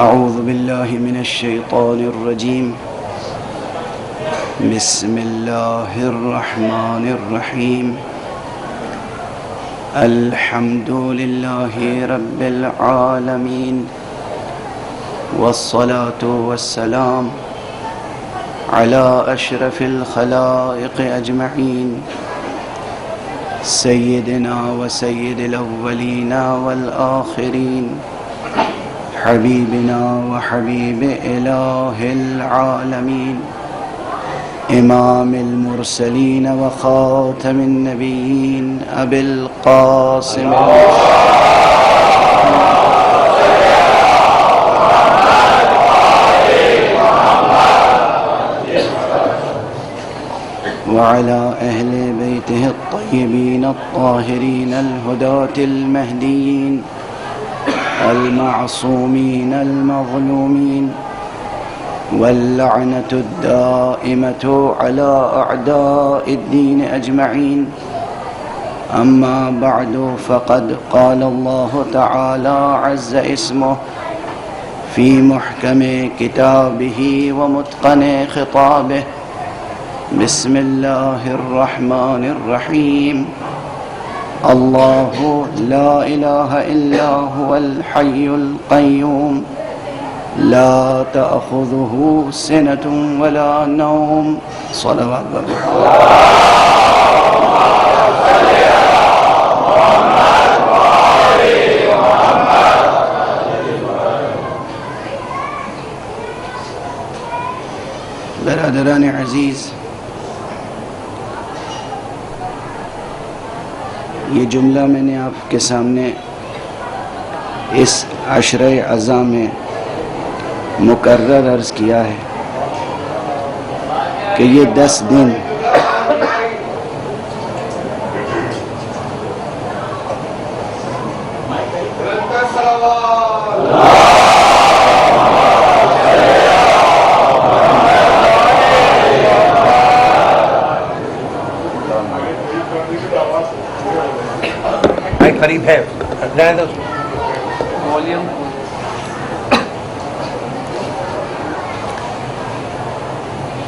أعوذ بالله من الشيطان الرجيم. بسم الله الرحمن الرحيم. الحمد لله رب العالمين، والصلاة والسلام على أشرف الخلائق أجمعين، سيدنا وسيد الأولين والآخرين، حبيبنا وحبيب إله العالمين، إمام المرسلين وخاتم النبيين، أبي القاسم وعلى أهل بيته الطيبين الطاهرين الهداة المهديين المعصومين المظلومين، واللعنة الدائمة على أعداء الدين أجمعين. أما بعد، فقد قال الله تعالى عز اسمه في محكم كتابه ومتقن خطابه. بسم الله الرحمن الرحيم. الله لا إله إلا هو الحي القيوم، لا تأخذه سنة ولا نوم. صلوات برادران عزیز، یہ جملہ میں نے آپ کے سامنے اس عشرہ اعضاء میں مکرر عرض کیا ہے کہ یہ 10 دن قریب ہے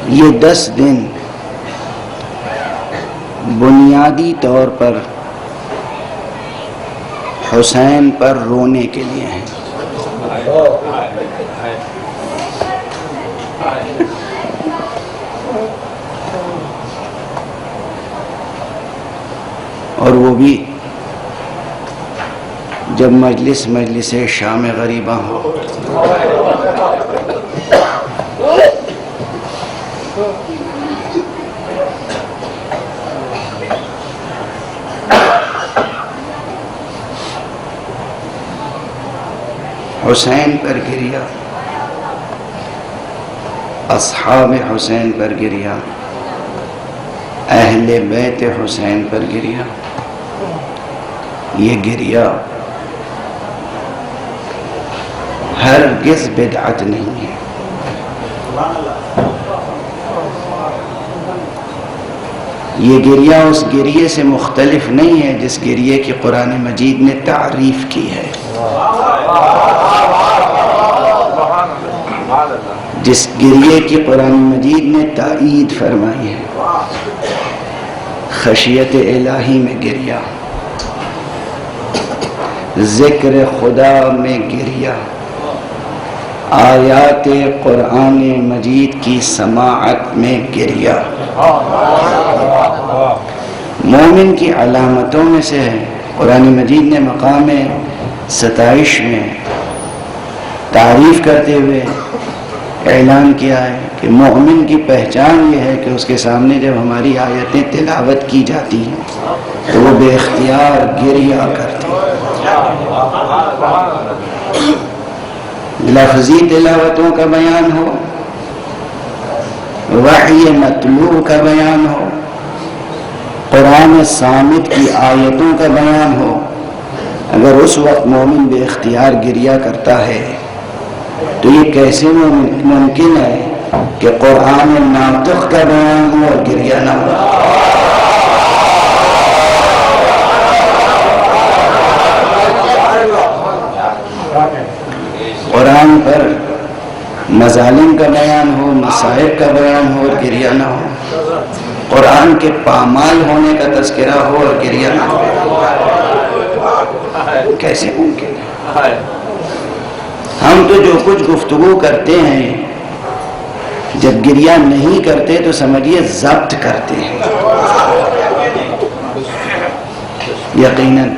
یہ 10 دن بنیادی طور پر حسین پر رونے کے لیے ہیں. اور وہ بھی جب مجلس شام غریبہ ہو. حسین پر گریا، اصحاب حسین پر گریا، اہل بیت حسین پر گریا. یہ گریا ہرگز بدعت نہیں ہے. یہ گریہ اس گریے سے مختلف نہیں ہے جس گریے کی قرآن مجید نے تعریف کی ہے، جس گریے کی قرآن مجید نے تائید فرمائی ہے. خشیت الہی میں گریہ، ذکر خدا میں گریہ، آیات قرآن مجید کی سماعت میں گریہ مومن کی علامتوں میں سے ہے. قرآن مجید نے مقام ستائش میں تعریف کرتے ہوئے اعلان کیا ہے کہ مومن کی پہچان یہ ہے کہ اس کے سامنے جب ہماری آیتیں تلاوت کی جاتی ہیں تو وہ بے اختیار گریہ کرتے ہیں. لفظی تلاوتوں کا بیان ہو، وحی مطلوع کا بیان ہو، قرآن صامت کی آیتوں کا بیان ہو، اگر اس وقت مومن بے اختیار گریہ کرتا ہے تو یہ کیسے ممکن ہے کہ قرآن ناطق کا بیان ہو اور گریہ نہ ہو؟ مظالم کا بیان ہو، مصائب کا بیان ہو اور گریہ نہ ہو، قرآن کے پامال ہونے کا تذکرہ ہو اور گریہ نہ ہو، کیسے ممکن ہے؟ ہم تو جو کچھ گفتگو کرتے ہیں جب گریہ نہیں کرتے تو سمجھیے ضبط کرتے ہیں۔ یقیناً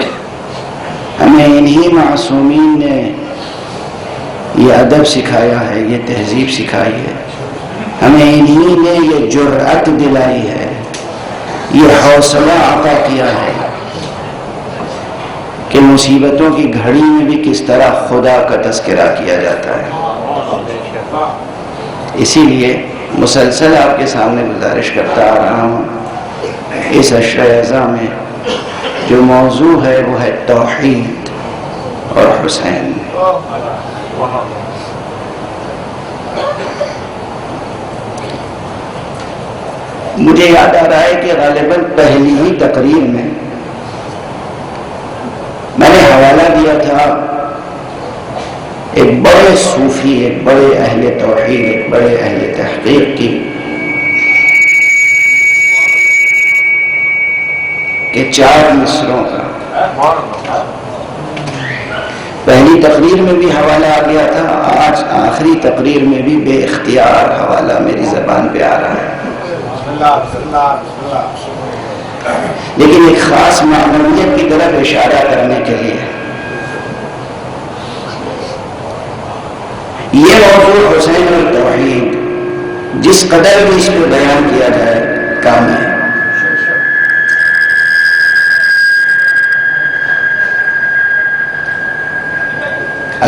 ہمیں انہی معصومین نے یہ ادب سکھایا ہے، یہ تہذیب سکھائی ہے، ہمیں انہی نے یہ جرأت دلائی ہے، یہ حوصلہ عطا کیا ہے کہ مصیبتوں کی گھڑی میں بھی کس طرح خدا کا تذکرہ کیا جاتا ہے۔ اسی لیے مسلسل آپ کے سامنے گزارش کرتا آ رہا ہوں، اس عشرہ اعضاء میں جو موضوع ہے وہ ہے توحید اور حسین۔ مجھے یاد آ رہا ہے کہ غالباً پہلی ہی تقریر میں نے حوالہ دیا تھا ایک بڑے صوفی، ایک بڑے اہل توحید، ایک بڑے اہل تحقیق کی، کہ 4 مصروں کا۔ پہلی تقریر میں بھی حوالہ آ گیا تھا، آج آخری تقریر میں بھی بے اختیار حوالہ میری زبان پہ آ رہا ہے، لیکن ایک خاص معمولیت کی طرف اشارہ کرنے کے لیے۔ یہ موضوع حسین اور توحید جس قدر بھی اس کو بیان کیا جائے کام ہے۔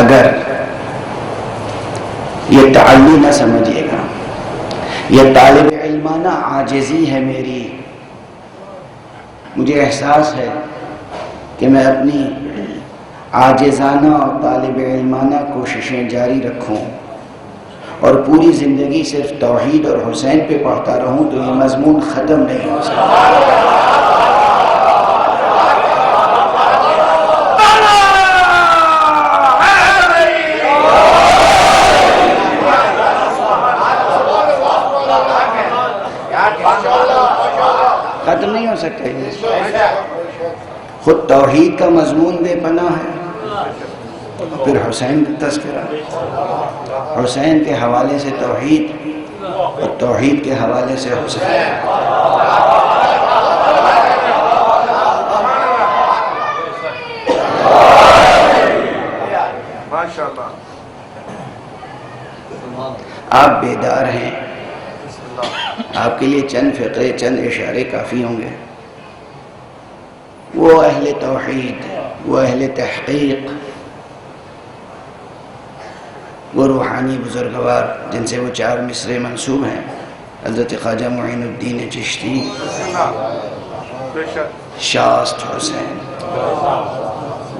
اگر یہ تعلی نہ سمجھیے گا، یہ طالب علمانہ عاجزی ہے میری، مجھے احساس ہے کہ میں اپنی عاجزانہ اور طالب علمانہ کوششیں جاری رکھوں اور پوری زندگی صرف توحید اور حسین پہ پڑھتا رہوں تو یہ مضمون ختم نہیں ہو سکتا۔ ختم نہیں ہو سکتا یہ۔ خود توحید کا مضمون بے پناہ ہے، پھر حسین کا تذکرہ، حسین کے حوالے سے توحید اور توحید کے حوالے سے حسین۔ آپ بیدار ہیں، آپ کے لیے چند فقرے، چند اشارے کافی ہوں گے۔ وہ اہل توحید، وہ اہل تحقیق، وہ روحانی بزرگوار جن سے وہ 4 مصرے منسوب ہیں، حضرت خواجہ معین الدین چشتی، شاست حسین،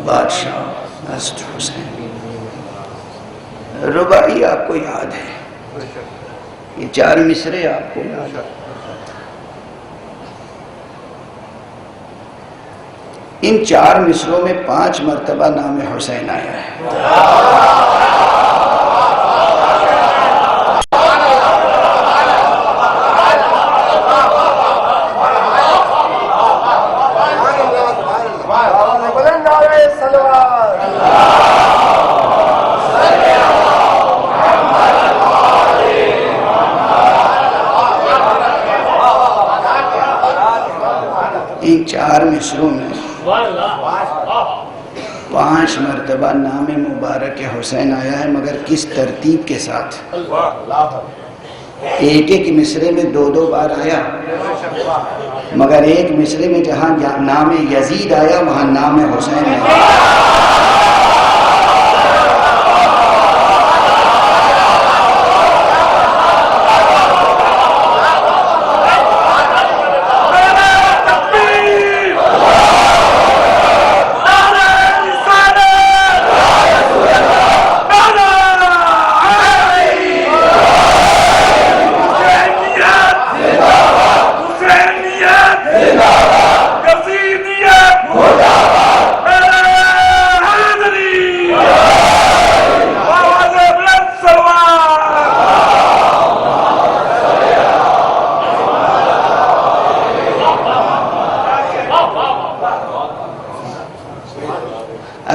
بادشاہ است حسین۔ رباعی آپ کو یاد ہے، یہ 4 مصرے آپ کو یاد ہے۔ ان 4 مصروں میں 5 مرتبہ نام حسین آیا ہے۔ ان 4 مصروں میں 5 مرتبہ نام مبارک حسین آیا ہے، مگر کس ترتیب کے ساتھ؟ ایک مصرے میں 2 بار آیا، مگر ایک مصرے میں جہاں نام یزید آیا وہاں نام حسین آیا۔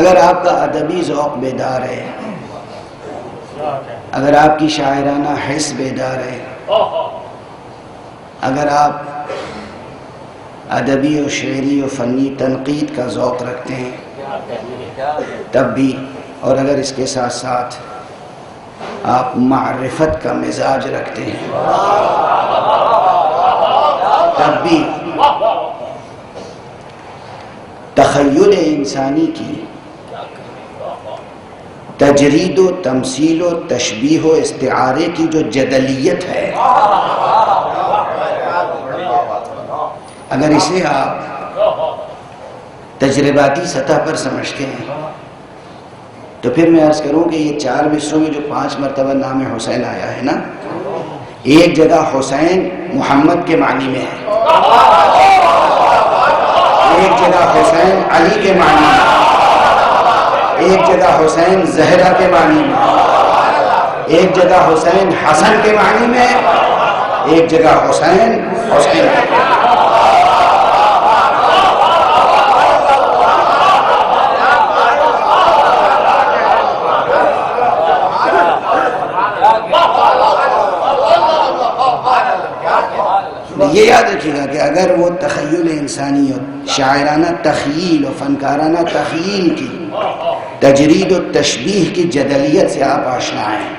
اگر آپ کا ادبی ذوق بیدار ہے، اگر آپ کی شاعرانہ حس بیدار ہے، اگر آپ ادبی و شعری و فنی تنقید کا ذوق رکھتے ہیں تب بھی، اور اگر اس کے ساتھ ساتھ آپ معرفت کا مزاج رکھتے ہیں تب بھی تخیل انسانی کی تجرید و تمثیل و تشبیہ و استعارے کی جو جدلیت ہے، اگر اسے آپ تجرباتی سطح پر سمجھتے ہیں تو پھر میں عرض کروں کہ یہ 4 مصروں میں جو 5 مرتبہ نام حسین آیا ہے نا، ایک جگہ حسین محمد کے معنی میں ہے، ایک جگہ حسین علی کے معنی میں، ایک جگہ حسین زہرا کے معنی میں، ایک جگہ حسین حسن کے معنی میں، ایک جگہ حسین حسین کے معنی میں۔ یہ یاد رکھیے گا کہ اگر وہ تخیل انسانی اور شاعرانہ تخیل و فنکارانہ تخیل کی تجرید و تشبیہ کی جدلیت سے آپ آشنا ہیں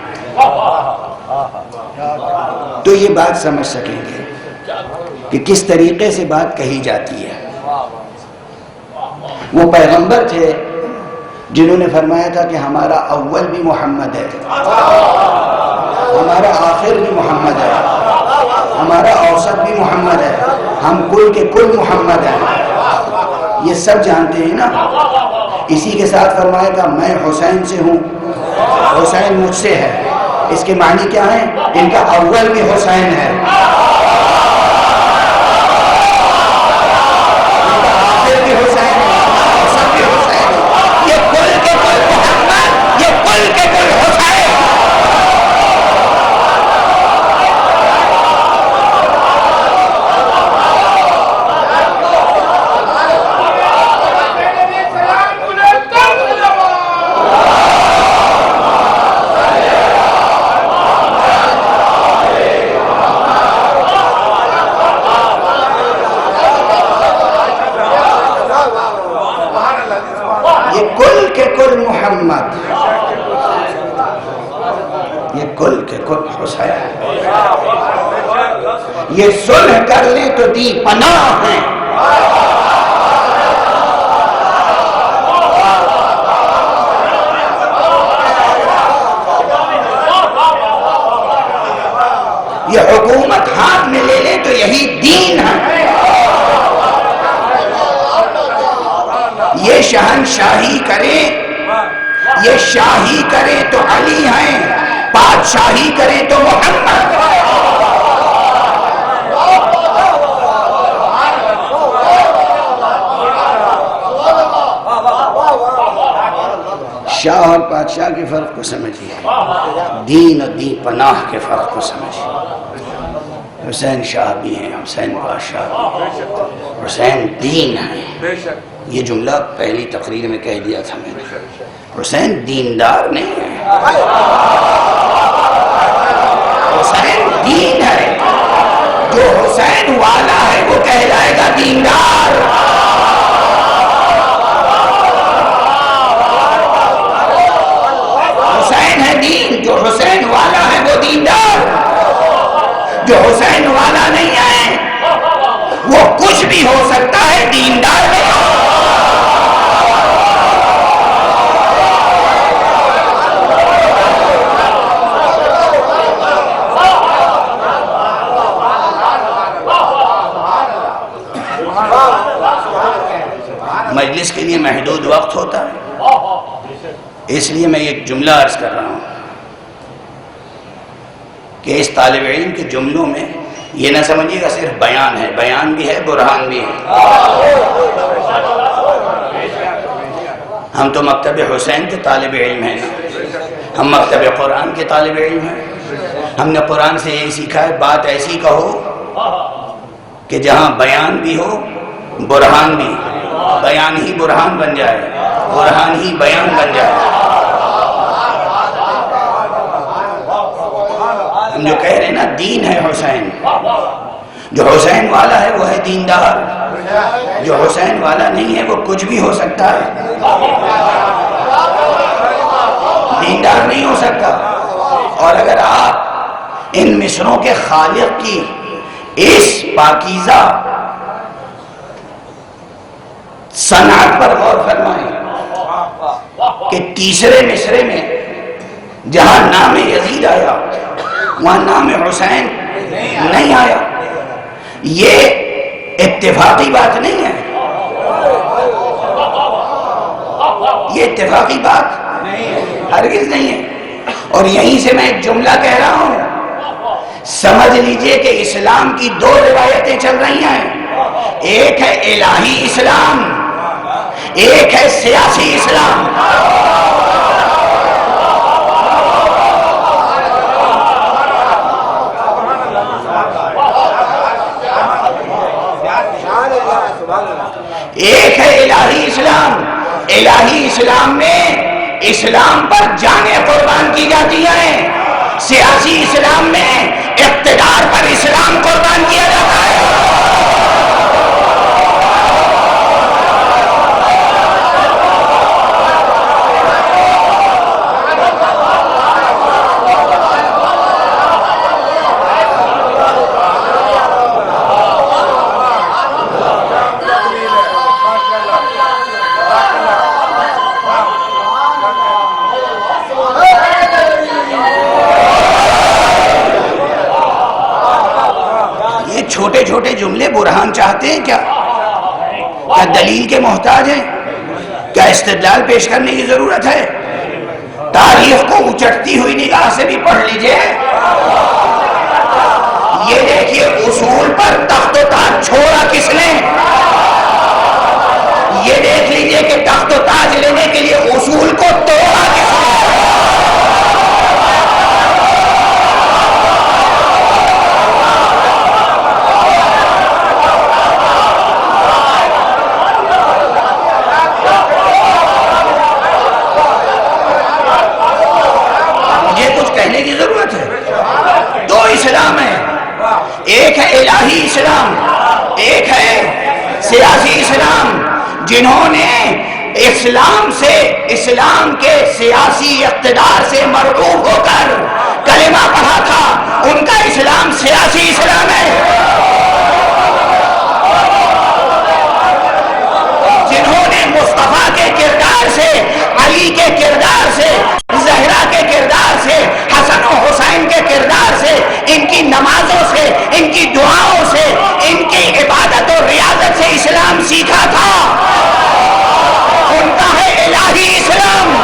تو یہ بات سمجھ سکیں گے کہ کس طریقے سے بات کہی جاتی ہے۔ وہ پیغمبر تھے جنہوں نے فرمایا تھا کہ ہمارا اول بھی محمد ہے، ہمارا آخر بھی محمد ہے، ہمارا اوسط بھی محمد ہے، ہم کل کے کل محمد ہیں، یہ سب جانتے ہیں نا۔ اسی کے ساتھ فرمایا تھا میں حسین سے ہوں، حسین مجھ سے ہے، اس کے معنی کیا ہے؟ ان کا اول بھی حسین ہے، ان کا آخر بھی حسین ہے، اوسط بھی حسین ہے، یہ کل کے کل محمد، یہ کل کے کل حسین۔ محمد یہ کل کے کل حسین، یہ صلح کر لیں تو دی پناہ ہیں، یہ حکومت ہاتھ میں لے لیں تو یہی دین ہے، یہ شہنشاہی کریں، یہ شاہی کریں تو علی ہیں، بادشاہی کریں تو محمد۔ شاہ اور بادشاہ کے فرق کو سمجھیے، دین اور دین پناہ کے فرق کو سمجھیے۔ حسین شاہ بھی ہیں، حسین بادشاہ بھی ہیں، حسین دین ہیں۔ یہ جملہ پہلی تقریر میں کہہ دیا تھا میں نے، حسین دیندار نہیں ہے، حسین دین ہے، جو حسین والا ہے وہ کہلائے گا دیندار۔ حسین ہے دین، جو حسین والا ہے وہ دیندار، جو حسین والا نہیں ہے وہ کچھ بھی ہو سکتا ہے، دیندار نہیں۔ مجلس کے لیے محدود وقت ہوتا ہے، اس لیے میں ایک جملہ عرض کر رہا ہوں کہ اس طالب علم کے جملوں میں یہ نہ سمجھیے گا صرف بیان ہے، بیان بھی ہے، برہان بھی ہے۔ ہم تو مکتب حسین کے طالب علم ہیں، ہم مکتب قرآن کے طالب علم ہیں، ہم نے قرآن سے یہی سیکھا ہے بات ایسی کہو کہ جہاں بیان بھی ہو برہان بھی، بیان ہی برہان بن جائے، قرآن ہی بیان بن جائے. ہم جو کہہ رہے ہیں نا دین ہے حسین، جو حسین والا ہے وہ ہے دیندار، جو حسین والا نہیں ہے وہ کچھ بھی ہو سکتا ہے، دیندار نہیں ہو سکتا. اور اگر آپ ان مصروں کے خالق کی اس پاکیزہ صنعت پر غور فرمائیں کہ تیسرے مصرے میں جہاں نام یزید آیا وہاں نام حسین نہیں آیا، یہ اتفاقی بات نہیں ہے، یہ اتفاقی بات ہرگز نہیں ہے. اور یہیں سے میں ایک جملہ کہہ رہا ہوں، سمجھ لیجئے کہ اسلام کی دو روایتیں چل رہی ہیں، ایک ہے الہی اسلام، ایک ہے سیاسی اسلام. ایک ہے الہی اسلام، الہی اسلام میں اسلام پر جانیں قربان کی جاتی ہیں، سیاسی اسلام میں اقتدار پر اسلام قربان کیا جاتا ہے. چھوٹے چھوٹے جملے برہان چاہتے ہیں کیا دلیل کے محتاج ہیں؟ کیا استدلال پیش کرنے کی ضرورت ہے؟ تاریخ کو اچٹتی ہوئی نگاہ سے بھی پڑھ لیجئے. یہ دیکھیے اصول پر تخت و تاج چھوڑا کس نے؟ یہ دیکھ لیجئے کہ تخت و تاج لینے کے لیے اصول کو توڑا کس نے؟ اسلام ہے، ایک ہے الہی اسلام، ایک ہے سیاسی اسلام. جنہوں نے اسلام کے سیاسی اقتدار سے مرعوب ہو کر کلمہ پڑھا تھا، ان کا اسلام سیاسی اسلام ہے. جنہوں نے مصطفیٰ کے کردار سے، علی کے کردار سے، زہرا کے کردار سے، حسن و حسین کے کردار سے، ان کی نمازوں سے، ان کی دعاؤں سے، ان کی عبادت و ریاضت سے اسلام سیکھا تھا، ان کا ہے الہی اسلام.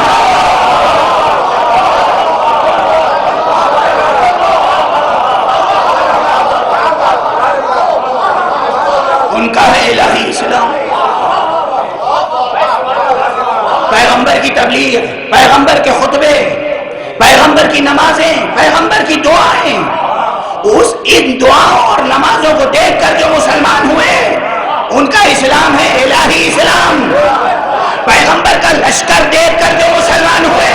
ان کا ہے الہی اسلام. پیغمبر کی تبلیغ، پیغمبر کے خطبے، پیغمبر کی نمازیں، پیغمبر کی دعائیں، ان دعاؤں اور نمازوں کو دیکھ کر جو مسلمان ہوئے ان کا اسلام ہے الہی اسلام. پیغمبر کا لشکر دیکھ کر جو مسلمان ہوئے،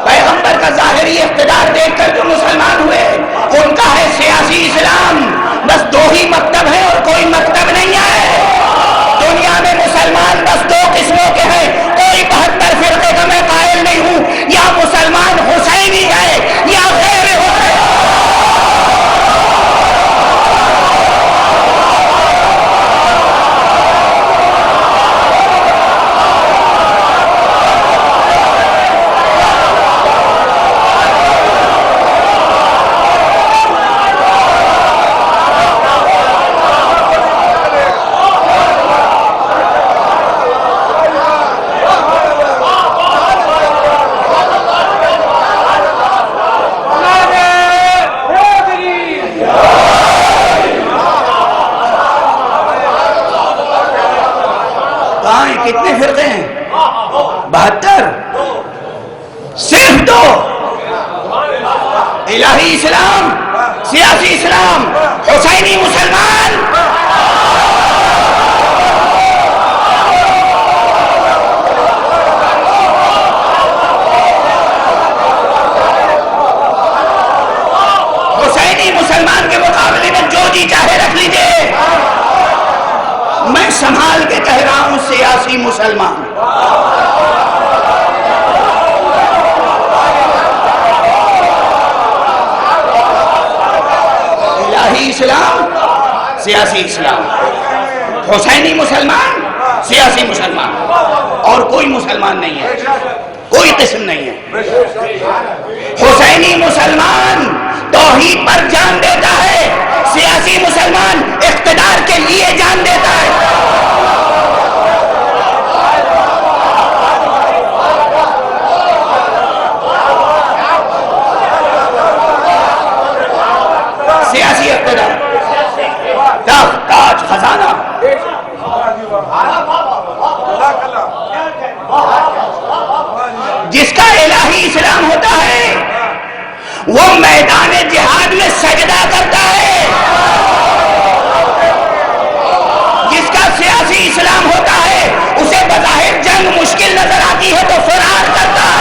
پیغمبر کا ظاہری اقتدار دیکھ کر جو مسلمان ہوئے ان کا ہے سیاسی اسلام. بس دو ہی مکتب ہیں اور کوئی مکتب نہیں ہے. دنیا میں مسلمان بس دو قسموں کے ہیں، کوئی 72 فرقے کا میں قائل نہیں ہوں. یا مسلمان حسینی ہے یا غیر حسین. کتنے فرقے ہیں؟ 72. صرف دو، الہی اسلام، سیاسی اسلام. حسینی مسلمان مسلمان کے مقابلے میں جو جی چاہے رکھ لیجئے، میں سنبھال کے کہہ رہا ہوں سیاسی مسلمان۔ الہی اسلام، سیاسی اسلام، حسینی مسلمان، سیاسی مسلمان، اور کوئی مسلمان نہیں ہے، کوئی قسم نہیں ہے۔ حسینی مسلمان توحید پر جان دیتا ہے، سیاسی مسلمان اقتدار کے لیے جان دیتا ہے۔ سیاسی اقتدار، تخت، تاج، خزانہ، جس کا الہی اسلام ہوتا ہے وہ میدان جہاد میں سجدہ کرتا ہے، جس کا سیاسی اسلام ہوتا ہے اسے بظاہر جنگ مشکل نظر آتی ہے تو فرار کرتا ہے۔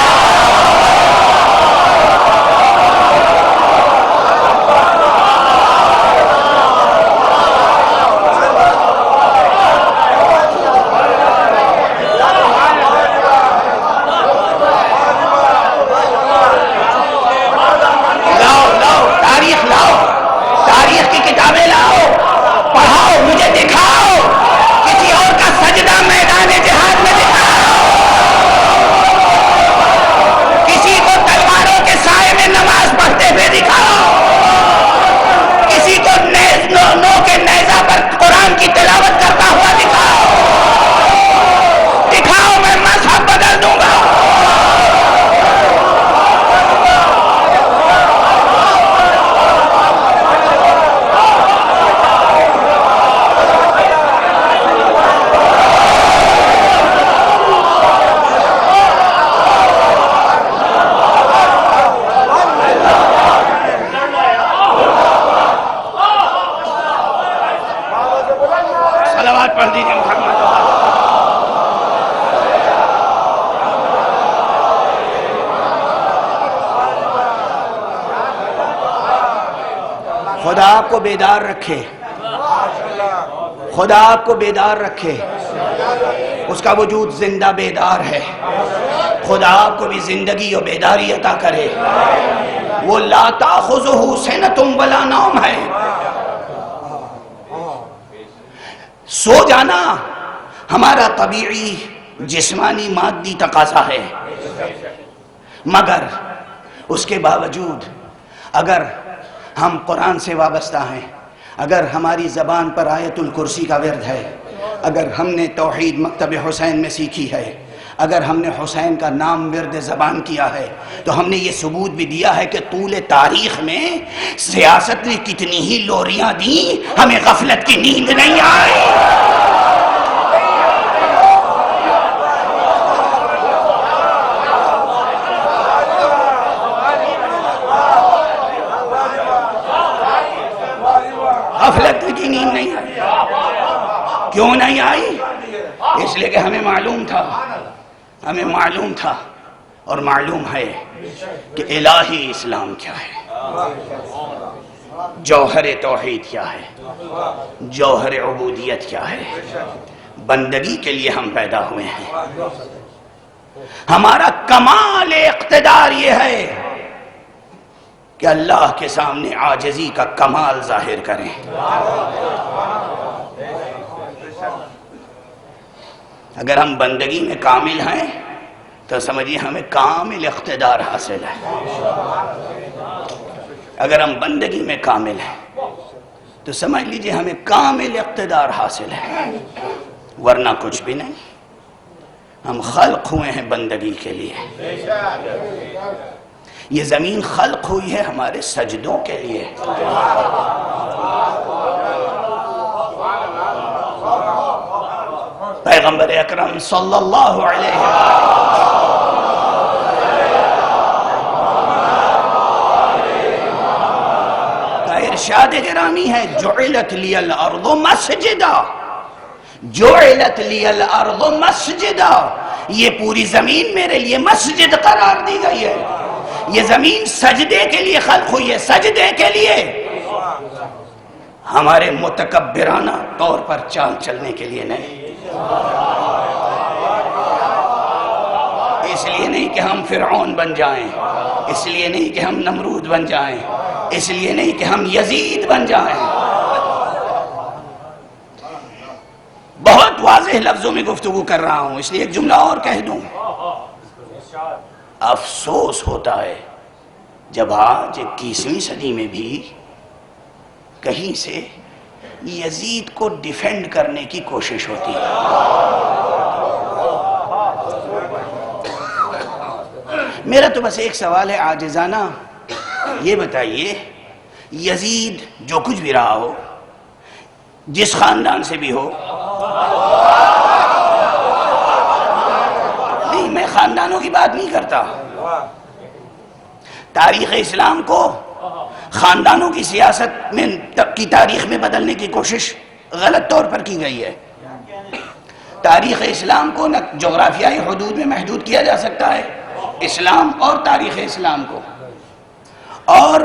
خدا آپ کو بیدار رکھے، خدا آپ کو بیدار رکھے، اس کا وجود زندہ بیدار ہے، خدا آپ کو بھی زندگی و بیداری عطا کرے۔ وہ لا تأخذہ سنۃ ولا نوم ہے، سو جانا ہمارا طبیعی جسمانی مادی تقاضا ہے، مگر اس کے باوجود اگر ہم قرآن سے وابستہ ہیں، اگر ہماری زبان پر آیت الکرسی کا ورد ہے، اگر ہم نے توحید مکتب حسین میں سیکھی ہے، اگر ہم نے حسین کا نام ورد زبان کیا ہے، تو ہم نے یہ ثبوت بھی دیا ہے کہ طول تاریخ میں سیاست نے کتنی ہی لوریاں دیں، ہمیں غفلت کی نیند نہیں آئی۔ غفلت کی نیند نہیں آئی، کیوں نہیں آئی؟ اس لیے کہ ہمیں معلوم تھا اور معلوم ہے کہ الہی اسلام کیا ہے، جوہر توحید کیا ہے، جوہر عبودیت کیا ہے۔ بندگی کے لیے ہم پیدا ہوئے ہیں، ہمارا کمال اقتدار یہ ہے کہ اللہ کے سامنے عاجزی کا کمال ظاہر کریں۔ اگر ہم بندگی میں کامل ہیں تو سمجھیے ہمیں کامل اقتدار حاصل ہے۔ اگر ہم بندگی میں کامل ہیں تو سمجھ لیجئے ہمیں کامل اقتدار حاصل ہے، ورنہ کچھ بھی نہیں۔ ہم خلق ہوئے ہیں بندگی کے لیے، یہ زمین خلق ہوئی ہے ہمارے سجدوں کے لیے۔ پیغمبر اکرم صلی اللہ علیہ ارشاد گرامی ہے جعلت لی الارض مسجدا، جعلت لی الارض مسجدا، یہ پوری زمین میرے لیے مسجد قرار دی گئی ہے. یہ زمین سجدے کے لیے خلق ہوئی ہے، سجدے کے لیے، ہمارے متکبرانہ طور پر چال چلنے کے لیے نہیں. اس لیے نہیں کہ ہم فرعون بن جائیں، اس لیے نہیں کہ ہم نمرود بن جائیں، اس لیے نہیں کہ ہم یزید بن جائیں. بہت واضح لفظوں میں گفتگو کر رہا ہوں، اس لیے ایک جملہ اور کہہ دوں. افسوس ہوتا ہے جب آج 21ویں صدی میں بھی کہیں سے یزید کو ڈیفینڈ کرنے کی کوشش ہوتی ہے. میرا تو بس ایک سوال ہے عاجزانہ، یہ بتائیے یزید جو کچھ بھی رہا ہو، جس خاندان سے بھی ہو، نہیں میں خاندانوں کی بات نہیں کرتا، تاریخ اسلام کو خاندانوں کی سیاست میں کی تاریخ میں بدلنے کی کوشش غلط طور پر کی گئی ہے. تاریخ اسلام کو نہ جغرافیائی حدود میں محدود کیا جا سکتا ہے، اسلام اور تاریخ اسلام کو، اور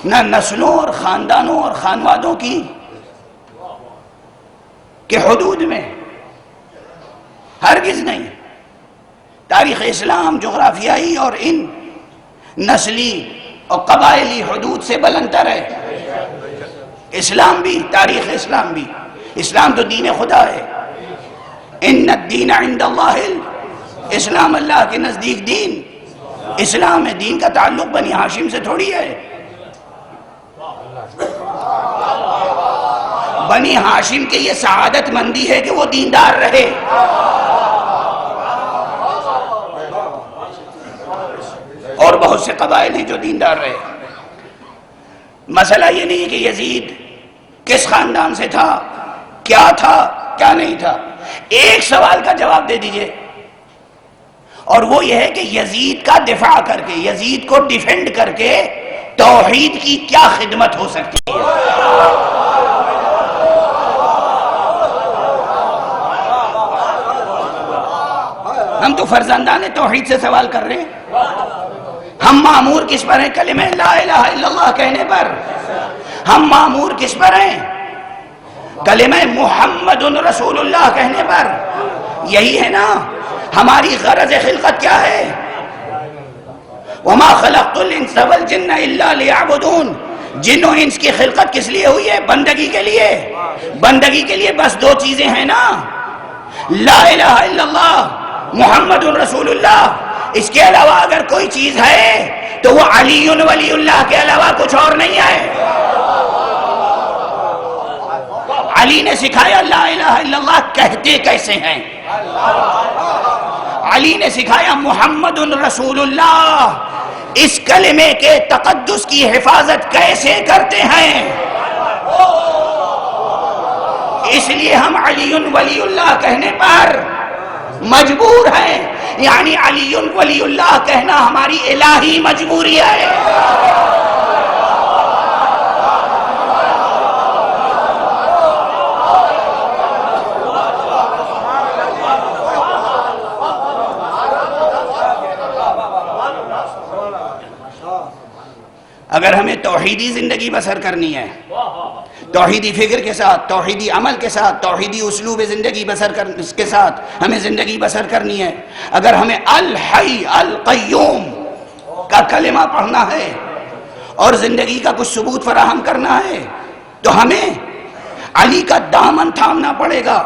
نہ نسلوں اور خاندانوں اور خانوادوں کی کے حدود میں، ہرگز نہیں. تاریخ اسلام جغرافیائی اور ان نسلی اور قبائلی حدود سے بلندتر ہے. اسلام بھی، تاریخ اسلام بھی. اسلام تو دین خدا ہے. ان الدین عند اللہ اسلام، اللہ کے نزدیک دین اسلام ہے. دین کا تعلق بنی ہاشم سے تھوڑی ہے. بنی ہاشم کے یہ سعادت مندی ہے کہ وہ دیندار رہے. اور بہت سے قبائل ہیں جو دیندار رہے. مسئلہ یہ نہیں کہ یزید کس خاندان سے تھا، کیا تھا، کیا نہیں تھا. ایک سوال کا جواب دے دیجئے، اور وہ یہ ہے کہ یزید کا دفاع کر کے، یزید کو ڈیفینڈ کر کے توحید کی کیا خدمت ہو سکتی ہے. ہم تو فرزندان توحید سے سوال کر رہے ہیں. ہم معمور کس پر ہیں؟ کلمہ لا الہ الا اللہ کہنے پر. ہم معمور کس پر ہیں؟ کلمہ محمد رسول اللہ کہنے پر. یہی ہے نا ہماری غرض خلقت. کیا ہے؟ وما خلقت الانس والجن الا لیعبدون. جن و انس کی خلقت کس لیے ہوئی ہے؟ بندگی کے لیے. بندگی کے لیے بس دو چیزیں ہیں نا، لا الہ الا اللہ، محمد رسول اللہ. اس کے علاوہ اگر کوئی چیز ہے تو وہ علی ولی اللہ کے علاوہ کچھ اور نہیں ہے. علی نے سکھایا لا الہ الا اللہ کہتے کیسے ہیں. علی نے سکھایا محمد رسول اللہ اس کلمے کے تقدس کی حفاظت کیسے کرتے ہیں. اس لیے ہم علی ولی اللہ کہنے پر مجبور ہیں. یعنی علی ولی اللہ کہنا ہماری الہی مجبوری ہے. اگر ہمیں توحیدی زندگی بسر کرنی ہے، توحیدی فکر کے ساتھ، توحیدی عمل کے ساتھ، توحیدی اسلوب زندگی بسر کے ساتھ ہمیں زندگی بسر کرنی ہے، اگر ہمیں الحی القیوم کا کلمہ پڑھنا ہے اور زندگی کا کچھ ثبوت فراہم کرنا ہے، تو ہمیں علی کا دامن تھامنا پڑے گا،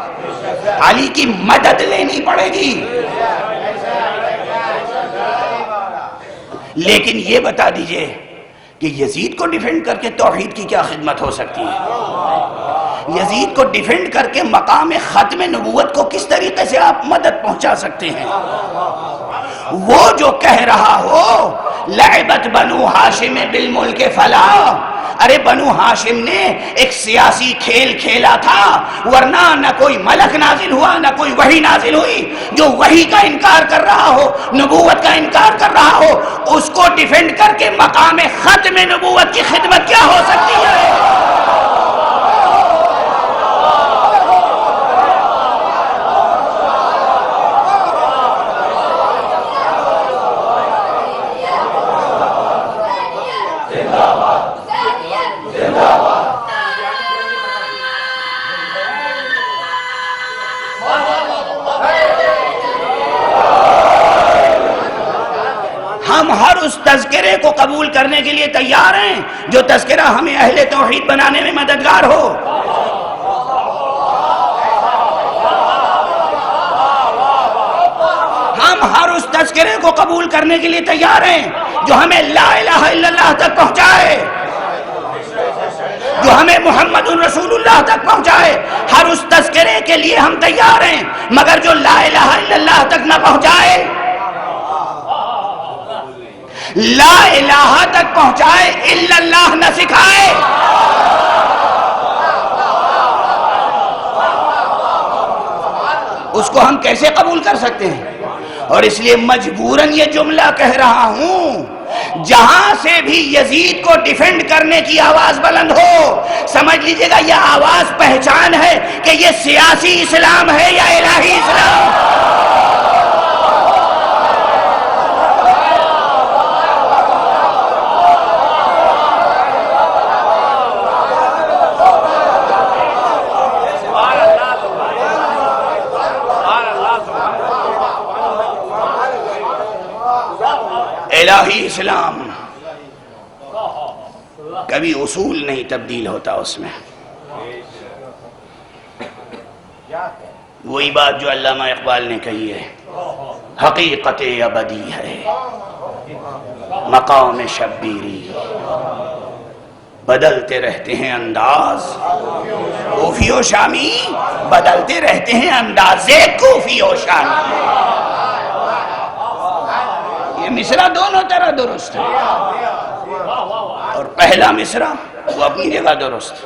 علی کی مدد لینی پڑے گی. لیکن یہ بتا دیجئے کہ یزید کو ڈیفینڈ کر کے توحید کی کیا خدمت ہو سکتی ہے؟ یزید کو ڈیفینڈ کر کے مقام ختم نبوت کو کس طریقے سے آپ مدد پہنچا سکتے ہیں؟ وہ جو کہہ رہا ہو لعبت بنو ہاشم بالملک فلا، ارے بنو ہاشم نے ایک سیاسی کھیل کھیلا تھا، ورنہ نہ کوئی ملک نازل ہوا نہ کوئی وحی نازل ہوئی۔ جو وحی کا انکار کر رہا ہو، نبوت کا انکار کر رہا ہو، اس کو ڈیفینڈ کر کے مقام ختم نبوت کی خدمت کیا ہو سکتی ہے؟ ہم ہر اس تذکرے کو قبول کرنے کے لیے تیار ہیں جو تذکرہ ہمیں اہل توحید بنانے میں مددگار ہو۔ ہم ہر اس تذکرے کو قبول کرنے کے لیے تیار ہیں جو ہمیں لا الہ الا اللہ تک پہنچائے، جو ہمیں محمد رسول اللہ تک پہنچائے۔ ہر اس تذکرے کے لیے ہم تیار ہیں، مگر جو لا الہ الا اللہ تک نہ پہنچائے، لا الہ تک پہنچائے الا اللہ نہ سکھائے، اس کو ہم کیسے قبول کر سکتے ہیں؟ اور اس لیے مجبوراً یہ جملہ کہہ رہا ہوں، جہاں سے بھی یزید کو ڈیفینڈ کرنے کی آواز بلند ہو، سمجھ لیجئے گا یہ آواز پہچان ہے کہ یہ سیاسی اسلام ہے یا الہی اسلام۔ الہی اسلام کبھی اصول نہیں تبدیل ہوتا، اس میں وہی بات جو علامہ اقبال نے کہی ہے، حقیقت ابدی ہے مقام شبیری، بدلتے رہتے ہیں انداز کوفی و شامی، بدلتے رہتے ہیں انداز کوفی و شامی۔ یہ مصرع دونوں طرح درست ہے، اور پہلا مصرع وہ اپنی جگہ درست،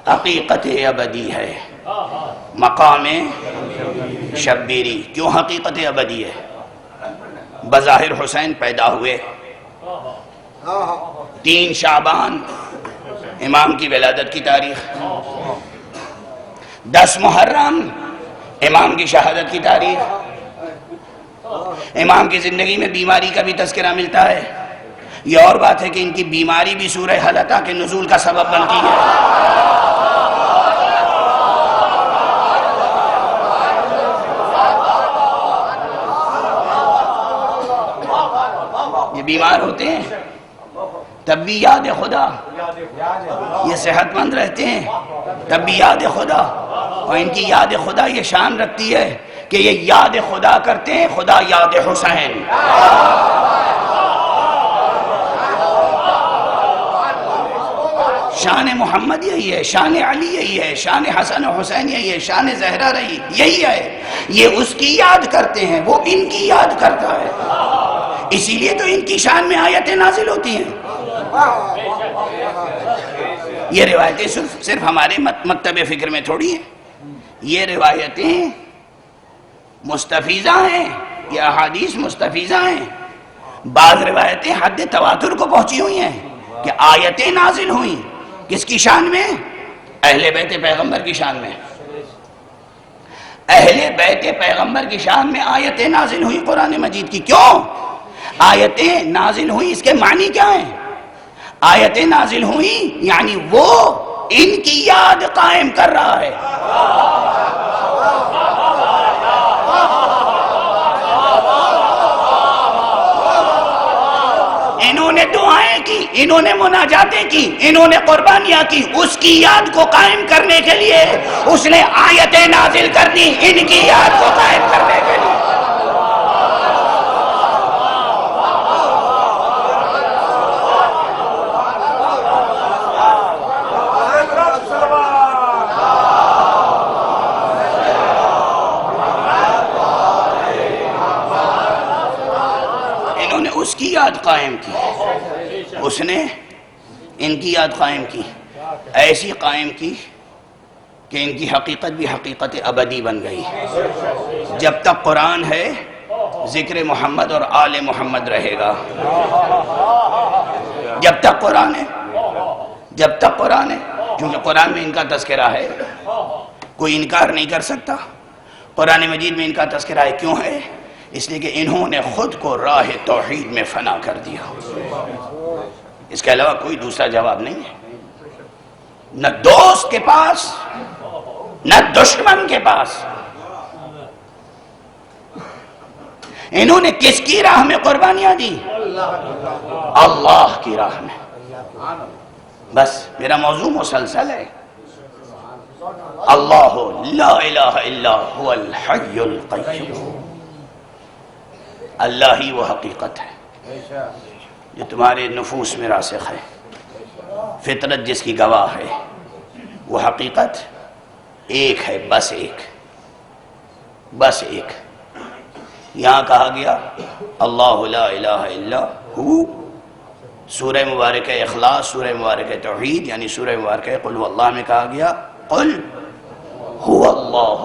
حقیقت ابدی ہے مقام شبیری۔ کیوں حقیقت ابدی ہے؟ بظاہر حسین پیدا ہوئے 3 شعبان امام کی ولادت کی تاریخ، 10 محرم امام کی شہادت کی تاریخ۔ امام کی زندگی میں بیماری کا بھی تذکرہ ملتا ہے، یہ اور بات ہے کہ ان کی بیماری بھی سورہ حلقہ کے نزول کا سبب بنتی ہے۔ یہ بیمار ہوتے ہیں تب بھی یاد خدا، یہ صحت مند رہتے ہیں تب بھی یاد خدا، اور ان کی یاد خدا یہ شان رکھتی ہے کہ یہ یاد خدا کرتے ہیں خدا یاد حسین۔ شان محمد یہی ہے، شان علی یہی ہے، شان حسن و حسین یہی ہے، شان زہرا رہی یہی ہے۔ یہ اس کی یاد کرتے ہیں، وہ ان کی یاد کرتا ہے، اسی لیے تو ان کی شان میں آیتیں نازل ہوتی ہیں۔ یہ روایتیں صرف ہمارے مکتب فکر میں تھوڑی ہیں، یہ روایتیں مستفیضہ ہیں، یہ احادیث مستفیضہ ہیں۔ بعض روایتیں حد تواتر کو پہنچی ہوئی ہیں کہ آیتیں نازل ہوئیں، کس کی شان میں؟ اہل بیت پیغمبر کی شان میں۔ اہل بیت پیغمبر کی شان میں آیتیں نازل ہوئیں قرآن مجید کی۔ کیوں آیتیں نازل ہوئیں؟ اس کے معنی کیا ہیں؟ آیتیں نازل ہوئیں یعنی وہ ان کی یاد قائم کر رہا ہے۔ انہوں نے دعائیں کی، انہوں نے مناجاتیں کی، انہوں نے قربانیاں کی، اس کی یاد کو قائم کرنے کے لیے اس نے آیتیں نازل کر دی، ان کی یاد کو قائم کرنے کے لیے۔ اس کی یاد قائم کی، اس نے ان کی یاد قائم کی، ایسی قائم کی کہ ان کی حقیقت بھی حقیقت ابدی بن گئی۔ جب تک قرآن ہے ذکر محمد اور آل محمد رہے گا، جب تک قرآن ہے، جب تک قرآن ہے، کیونکہ قرآن میں ان کا تذکرہ ہے، کوئی انکار نہیں کر سکتا۔ قرآن مجید میں ان کا تذکرہ ہے، کیوں ہے؟ اس لیے کہ انہوں نے خود کو راہ توحید میں فنا کر دیا، اس کے علاوہ کوئی دوسرا جواب نہیں ہے۔ نہ دوست کے پاس نہ دشمن کے پاس، انہوں نے کس کی راہ میں قربانیاں دی؟ اللہ کی راہ میں۔ بس میرا موضوع مسلسل ہے، اللہ لا الہ الا هو الحی القیوم، اللہ ہی وہ حقیقت ہے جو تمہارے نفوس میں راسخ ہے، فطرت جس کی گواہ ہے، وہ حقیقت ایک ہے، بس ایک، بس ایک۔ یہاں کہا گیا اللہ لا الہ الا ہو، سورہ مبارکہ اخلاص، سورہ مبارکہ توحید یعنی سورہ مبارکہ قل هو اللہ میں کہا گیا قل هو اللہ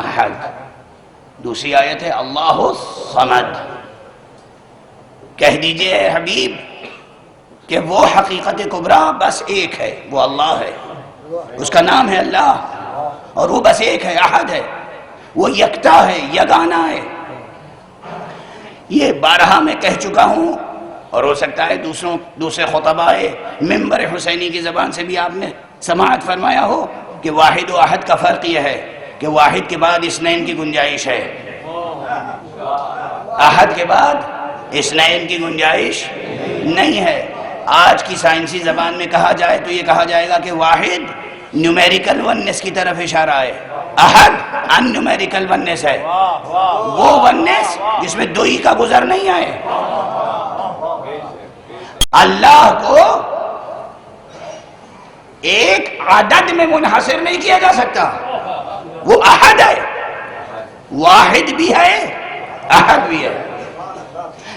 احد۔ دوسری آیت ہے اللہ الصمد، کہہ دیجئے اے حبیب کہ وہ حقیقت کبریٰ بس ایک ہے، وہ اللہ ہے، اس کا نام ہے اللہ، اور وہ بس ایک ہے، احد ہے، وہ یکتا ہے، یگانہ ہے۔ یہ بارہا میں کہہ چکا ہوں، اور ہو سکتا ہے دوسرے خطباء منبر حسینی کی زبان سے بھی آپ نے سماعت فرمایا ہو کہ واحد و احد کا فرق یہ ہے کہ واحد کے بعد اثنین کی گنجائش ہے، احد کے بعد اثنین کی گنجائش نہیں ہے۔ آج کی سائنسی زبان میں کہا جائے تو یہ کہا جائے گا کہ واحد نیومیریکل وننس کی طرف اشارہ ہے، احد ان نیومیریکل وننس ہے، وہ وننس جس میں دوئی کا گزر نہیں آئے۔ اللہ کو ایک عدد میں منحصر نہیں کیا جا سکتا، وہ احد ہے، واحد بھی ہے، احد بھی ہے۔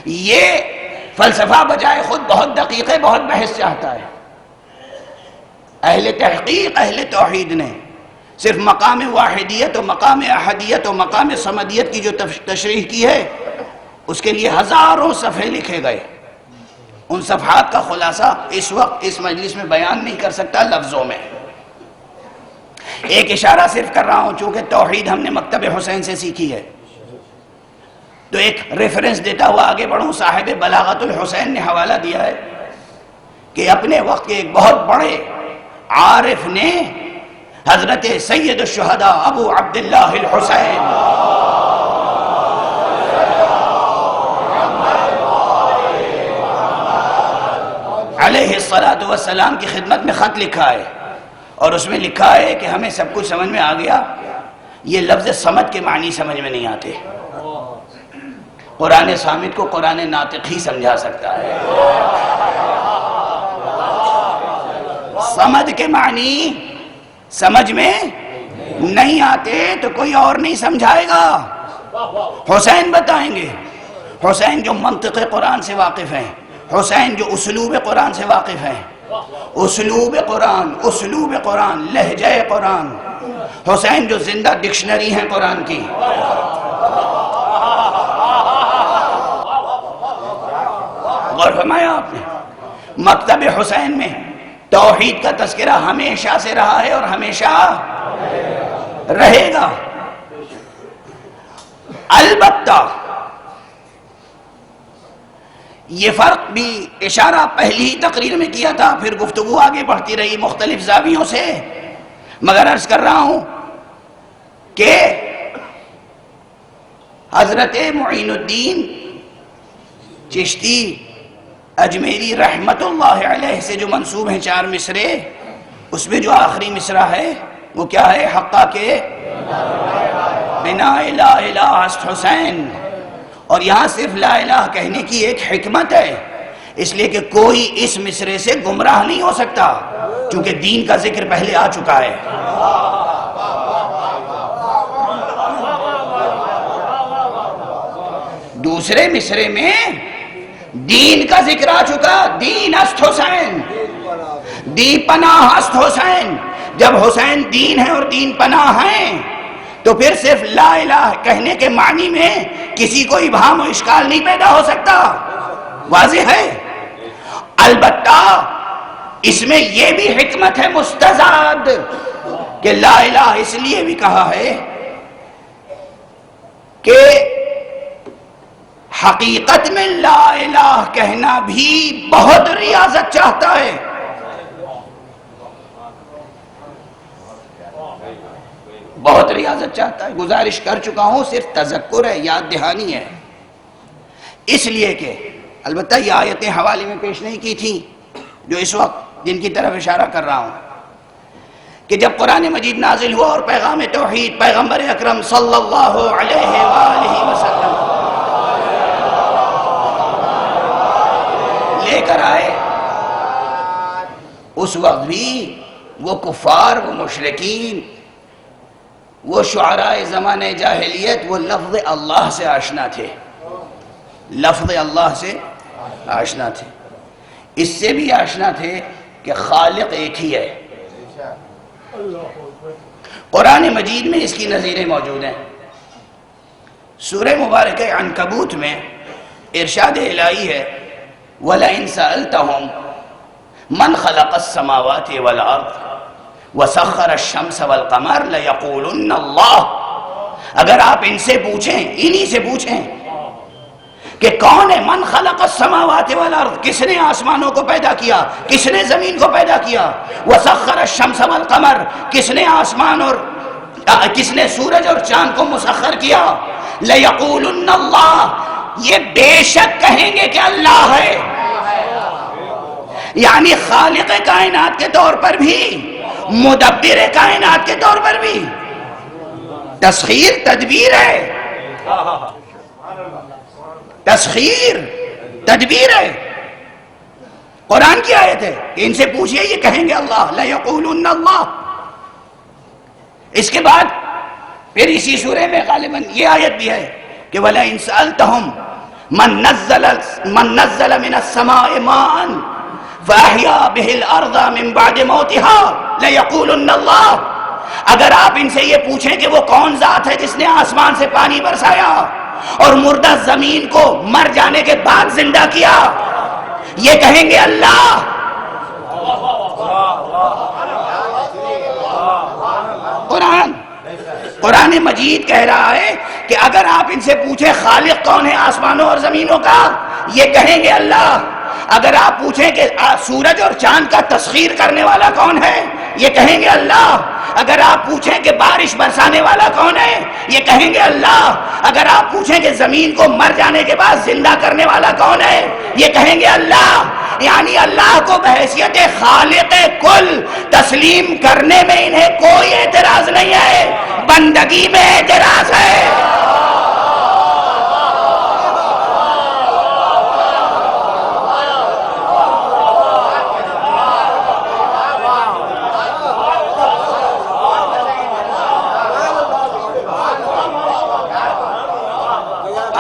یہ فلسفہ بجائے خود بہت دقیق ہے، بہت بحث چاہتا ہے۔ اہل تحقیق، اہل توحید نے صرف مقام واحدیت و مقام احدیت و مقام صمدیت کی جو تشریح کی ہے، اس کے لیے ہزاروں صفحے لکھے گئے۔ ان صفحات کا خلاصہ اس وقت اس مجلس میں بیان نہیں کر سکتا لفظوں میں، ایک اشارہ صرف کر رہا ہوں چونکہ توحید ہم نے مکتب حسین سے سیکھی ہے، تو ایک ریفرنس دیتا ہوا آگے بڑھوں۔ صاحب بلاغت الحسین نے حوالہ دیا ہے کہ اپنے وقت کے ایک بہت بڑے عارف نے حضرت سید الشہداء ابو عبداللہ الحسین علیہ السلام کی خدمت میں خط لکھا ہے، اور اس میں لکھا ہے کہ ہمیں سب کچھ سمجھ میں آ گیا، یہ لفظ صمد کے معنی سمجھ میں نہیں آتے، قرآن صامت کو قرآن ناطق ہی سمجھا سکتا ہے، صمد کے معنی سمجھ میں نہیں آتے تو کوئی اور نہیں سمجھائے گا، حسین بتائیں گے، حسین جو منطق قرآن سے واقف ہیں، حسین جو اسلوب قرآن سے واقف ہیں، اسلوب قرآن، لہجہ قرآن، حسین جو زندہ ڈکشنری ہیں قرآن کی۔ غور فرمایا آپ نے، مکتب حسین میں توحید کا تذکرہ ہمیشہ سے رہا ہے اور ہمیشہ رہے گا۔ البتہ یہ فرق بھی اشارہ پہلی ہی تقریر میں کیا تھا، پھر گفتگو آگے بڑھتی رہی مختلف زاویوں سے، مگر عرض کر رہا ہوں کہ حضرت معین الدین چشتی اجمیری رحمت اللہ علیہ سے جو منسوب ہیں 4 مصرے، اس میں جو آخری مصرع ہے وہ کیا ہے؟ حقہ کے بنا لا الہ است حسین، اور یہاں صرف لا الہ کہنے کی ایک حکمت ہے، اس لیے کہ کوئی اس مصرے سے گمراہ نہیں ہو سکتا چونکہ دین کا ذکر پہلے آ چکا ہے۔ دوسرے مصرے میں دین کا ذکر آ چکا، دین است حسین، دی پناہ است حسین. جب حسین دین ہے اور دین پناہ ہیں تو پھر صرف لا الہ کہنے کے معنی میں کسی کو ابہام و اشکال نہیں پیدا ہو سکتا، واضح ہے. البتہ اس میں یہ بھی حکمت ہے مستزاد کہ لا الہ اس لیے بھی کہا ہے کہ حقیقت میں لا الہ کہنا بھی بہت ریاضت چاہتا ہے. بہت ریاضت چاہتا ہے. گزارش کر چکا ہوں، صرف تذکر ہے، یاد دہانی ہے. اس لیے کہ البتہ یہ آیتیں حوالے میں پیش نہیں کی تھیں جو اس وقت جن کی طرف اشارہ کر رہا ہوں، کہ جب قرآن مجید نازل ہوا اور پیغام توحید پیغمبر اکرم صلی اللہ علیہ وآلہ وسلم لے کر آئے، اس وقت بھی وہ کفار، وہ مشرکین، وہ شعراء زمانہ جاہلیت وہ لفظ اللہ سے آشنا تھے، لفظ اللہ سے آشنا تھے. اس سے بھی آشنا تھے کہ خالق ایک ہی ہے. قرآن مجید میں اس کی نظیریں موجود ہیں. سورہ مبارکہ عنکبوت میں ارشاد الہی ہے وَلَئِن سَأَلْتَهُمْ مَنْ خَلَقَ السَّمَاوَاتِ وَالْأَرْضِ وَسَخَّرَ الشَّمْسَ وَالْقَمَرَ لَيَقُولُنَّ اللَّهُ. اگر آپ ان سے پوچھیں، انہی سے پوچھیں کہ کون ہے من خلق السماوات والارض، کس نے آسمانوں کو پیدا کیا، کس نے زمین کو پیدا کیا، وسخر الشمس والقمر، کس نے آسمان اور کس نے سورج اور چاند کو مسخر کیا، لیقولن اللہ، یہ بے شک کہیں گے کہ اللہ ہے. یعنی خالق کائنات کے طور پر بھی، مدبر کائنات کے طور پر بھی، تسخیر تدبیر ہے، تسخیر تدبیر ہے. قرآن کی آیت ہے کہ ان سے پوچھئے یہ کہیں گے اللہ، لیقولن اللہ. اس کے بعد پھر اسی سورہ میں غالباً یہ آیت بھی ہے کہ وَلَئِن سَأَلْتَهُمْ مَن نَزَّلَ مِنَ السَّمَاءِ مَاءً فَأَحْيَا بِهِ الْأَرْضَ مِن بَعْدِ مَوْتِهَا لَيَقُولُنَّ اللَّهُ. اگر آپ ان سے یہ پوچھیں کہ وہ کون ذات ہے جس نے آسمان سے پانی برسایا اور مردہ زمین کو مر جانے کے بعد زندہ کیا، یہ کہیں گے اللہ. قرآن مجید کہہ رہا ہے کہ اگر آپ ان سے پوچھیں خالق کون ہے آسمانوں اور زمینوں کا، یہ کہیں گے اللہ. اگر آپ پوچھیں کہ سورج اور چاند کا تسخیر کرنے والا کون ہے، یہ کہیں گے اللہ. اگر آپ پوچھیں کہ بارش برسانے والا کون ہے، یہ کہیں گے اللہ. اگر آپ پوچھیں کہ زمین کو مر جانے کے بعد زندہ کرنے والا کون ہے، یہ کہیں گے اللہ. یعنی اللہ کو بحیثیت خالق کل تسلیم کرنے میں انہیں کوئی اعتراض نہیں ہے، بندگی میں اعتراض ہے.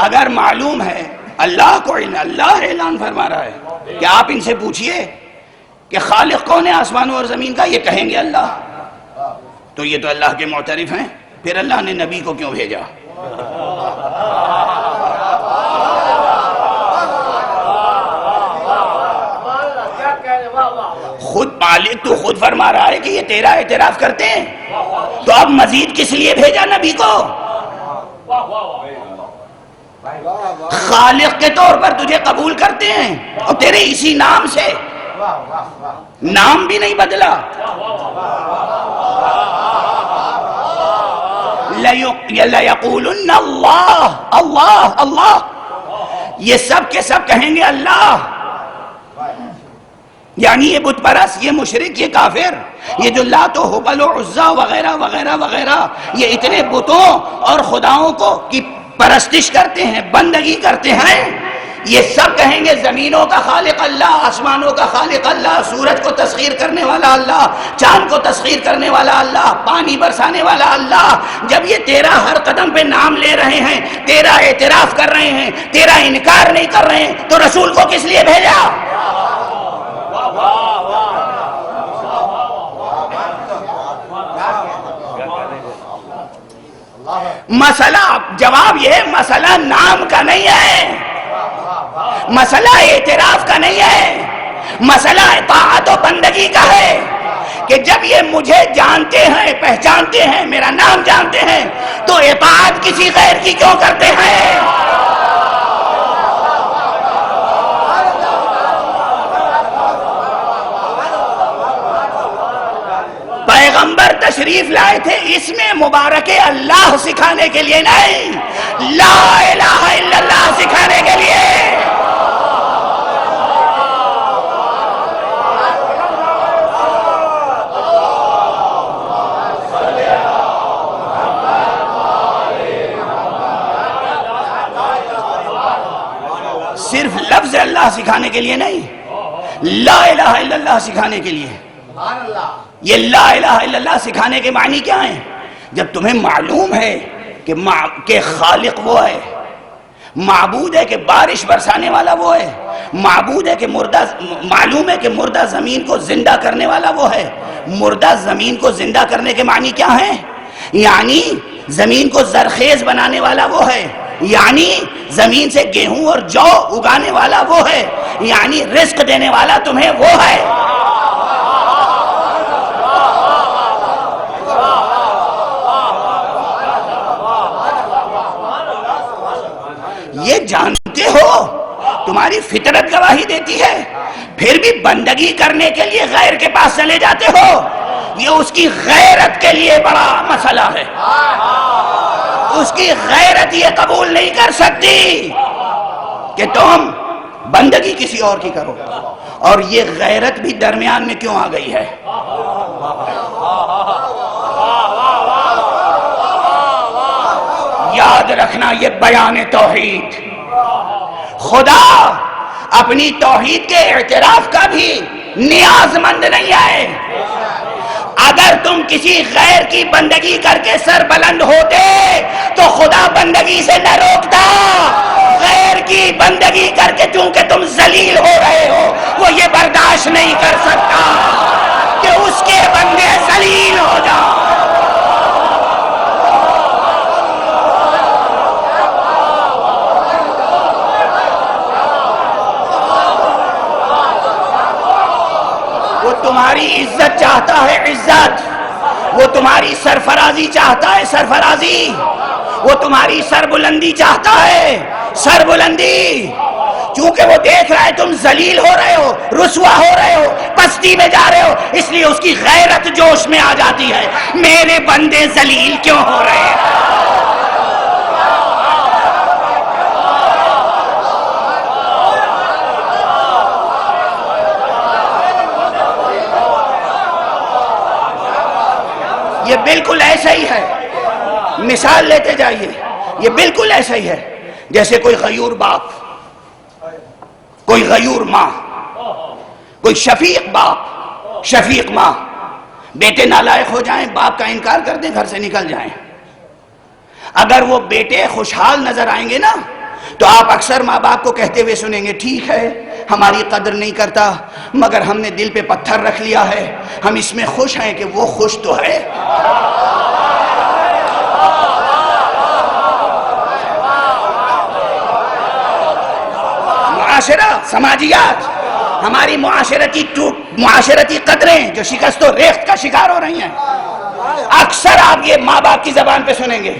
اگر معلوم ہے اللہ کو، اللہ اعلان فرما رہا ہے کہ آپ ان سے پوچھئے کہ خالق کون ہے آسمانوں اور زمین کا، یہ کہیں گے اللہ. تو یہ تو اللہ کے معترف ہیں، پھر اللہ نے نبی کو کیوں بھیجا؟ خود مالک تو خود فرما رہا ہے کہ یہ تیرا اعتراف کرتے ہیں، تو اب مزید کس لیے بھیجا نبی کو؟ خالق کے طور پر تجھے قبول کرتے ہیں اور تیرے اسی نام سے، نام بھی نہیں بدلا. لَيَقُولُنَّ اللہ، اللہ اللہ، یہ سب کے سب کہیں گے اللہ. یعنی یہ بت پرست، یہ مشرک، یہ کافر، یہ جو لات و حبل و عزا وغیرہ وغیرہ وغیرہ، یہ اتنے بتوں اور خداؤں کو کی پرستش کرتے ہیں، بندگی کرتے ہیں، یہ سب کہیں گے زمینوں کا خالق اللہ، آسمانوں کا خالق اللہ، سورج کو تسخیر کرنے والا اللہ، چاند کو تسخیر کرنے والا اللہ، پانی برسانے والا اللہ۔ جب یہ تیرا ہر قدم پہ نام لے رہے ہیں، تیرا اعتراف کر رہے ہیں، تیرا انکار نہیں کر رہے ہیں، تو رسول کو کس لیے بھیجا؟ مسئلہ جواب یہ ہے، مسئلہ نام کا نہیں ہے، مسئلہ اعتراف کا نہیں ہے، مسئلہ اطاعت و بندگی کا ہے کہ جب یہ مجھے جانتے ہیں، پہچانتے ہیں، میرا نام جانتے ہیں، تو اطاعت کسی غیر کی کیوں کرتے ہیں؟ پیغمبر تشریف لائے تھے اس میں مبارک اللہ سکھانے کے لیے نہیں، لا الہ الا اللہ سکھانے کے لیے۔ صرف لفظ اللہ سکھانے کے لیے نہیں، لا الہ الا اللہ سکھانے کے لیے۔ یہ لا الہ الا اللہ سکھانے کے معنی کیا ہیں؟ جب تمہیں معلوم ہے کہ خالق وہ ہے، معبود ہے کہ بارش برسانے والا وہ ہے، معبود ہے کہ معلوم ہے کہ مردہ زمین کو زندہ کرنے والا وہ ہے، مردہ زمین کو زندہ کرنے کے معنی کیا ہیں؟ یعنی زمین کو زرخیز بنانے والا وہ ہے، یعنی زمین سے گیہوں اور جو اگانے والا وہ ہے، یعنی رزق دینے والا تمہیں وہ ہے۔ یہ جانتے ہو، تمہاری فطرت گواہی دیتی ہے، پھر بھی بندگی کرنے کے لیے غیر کے پاس چلے جاتے ہو، یہ اس کی غیرت کے لیے بڑا مسئلہ ہے۔ اس کی غیرت یہ قبول نہیں کر سکتی کہ تم بندگی کسی اور کی کرو، اور یہ غیرت بھی درمیان میں کیوں آ گئی ہے؟ یاد رکھنا، یہ بیان توحید، خدا اپنی توحید کے اعتراف کا بھی نیاز مند نہیں ہے۔ اگر تم کسی غیر کی بندگی کر کے سر بلند ہوتے تو خدا بندگی سے نہ روکتا، غیر کی بندگی کر کے چونکہ تم ذلیل ہو رہے ہو، وہ یہ برداشت نہیں کر سکتا کہ اس کے بندے ذلیل ہو جاؤ۔ وہ تمہاری عزت چاہتا ہے، عزت، وہ تمہاری سرفرازی چاہتا ہے، سرفرازی، وہ تمہاری سربلندی چاہتا ہے، سربلندی، چونکہ وہ دیکھ رہا ہے تم ذلیل ہو رہے ہو، رسوا ہو رہے ہو، پستی میں جا رہے ہو، اس لیے اس کی غیرت جوش میں آ جاتی ہے، میرے بندے ذلیل کیوں ہو رہے ہیں؟ یہ بالکل ایسا ہی ہے، مثال لیتے جائیے، یہ بالکل ایسا ہی ہے جیسے کوئی غیور باپ، کوئی غیور ماں، کوئی شفیق باپ، شفیق ماں، بیٹے نالائق ہو جائیں، باپ کا انکار کر دیں، گھر سے نکل جائیں۔ اگر وہ بیٹے خوشحال نظر آئیں گے نا تو آپ اکثر ماں باپ کو کہتے ہوئے سنیں گے، ٹھیک ہے ہماری قدر نہیں کرتا مگر ہم نے دل پہ پتھر رکھ لیا ہے، ہم اس میں خوش ہیں کہ وہ خوش تو ہے۔ معاشرہ، سماجیات، ہماری معاشرتی قدریں جو شکست و ریخت کا شکار ہو رہی ہیں، اکثر آپ یہ ماں باپ کی زبان پہ سنیں گے،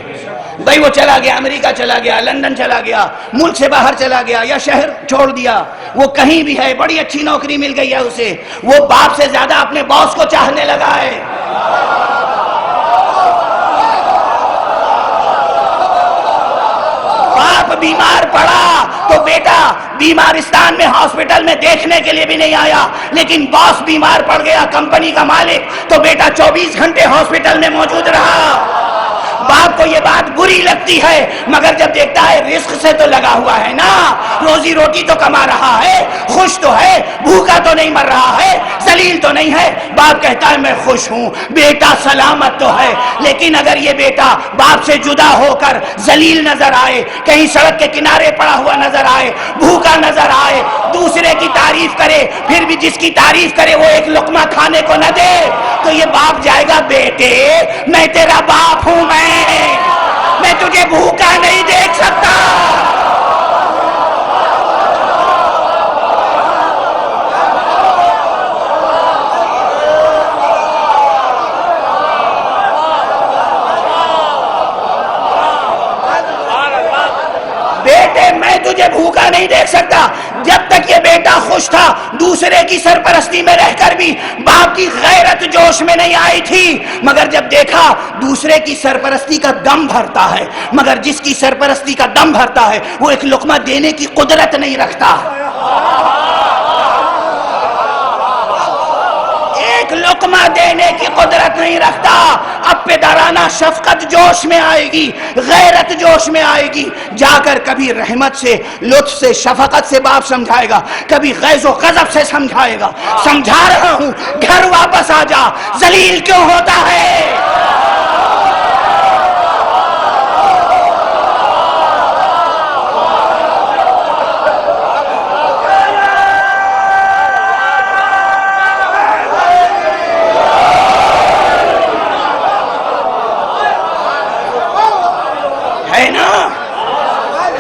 بھائی وہ چلا گیا، امریکہ چلا گیا، لندن چلا گیا، ملک سے باہر چلا گیا یا شہر چھوڑ دیا، وہ کہیں بھی ہے، بڑی اچھی نوکری مل گئی ہے اسے، وہ باپ سے زیادہ اپنے باس کو چاہنے لگا ہے۔ باپ بیمار پڑا تو بیٹا بیمارستان میں، ہاسپٹل میں دیکھنے کے لیے بھی نہیں آیا، لیکن باس بیمار پڑ گیا، کمپنی کا مالک، تو بیٹا 24 گھنٹے ہاسپٹل میں موجود رہا۔ باپ کو یہ بات بری لگتی ہے مگر جب دیکھتا ہے رزق سے تو لگا ہوا ہے نا، روزی روٹی تو کما رہا ہے، خوش تو ہے، بھوکا تو نہیں مر رہا ہے، ذلیل تو نہیں ہے، باپ کہتا ہے میں خوش ہوں، بیٹا سلامت تو ہے۔ لیکن اگر یہ بیٹا باپ سے جدا ہو کر ذلیل نظر آئے، کہیں سڑک کے کنارے پڑا ہوا نظر آئے، بھوکا نظر آئے، دوسرے کی تعریف کرے، پھر بھی جس کی تعریف کرے وہ ایک لقمہ کھانے کو نہ دے، تو یہ باپ جائے گا بیٹے میں تیرا باپ ہوں، میں تجھے بھوکا نہیں دیکھ سکتا۔ بیٹے میں تجھے بھوکا نہیں دیکھ سکتا۔ جب تک یہ بیٹا خوش تھا دوسرے کی سرپرستی میں رہ کر بھی باپ کی غیرت جوش میں نہیں آئی تھی، مگر جب دیکھا دوسرے کی سرپرستی کا دم بھرتا ہے، مگر جس کی سرپرستی کا دم بھرتا ہے وہ ایک لقمہ دینے کی قدرت نہیں رکھتا، ایک لقمہ دینے کی قدرت نہیں رکھتا۔ اب پدرانہ شفقت جوش میں آئے گی، غیرت جوش میں آئے گی، جا کر کبھی رحمت سے، لطف سے، شفقت سے باپ سمجھائے گا، کبھی غیظ و غضب سے سمجھائے گا، سمجھا رہا ہوں گھر واپس آ جا، ذلیل کیوں ہوتا ہے؟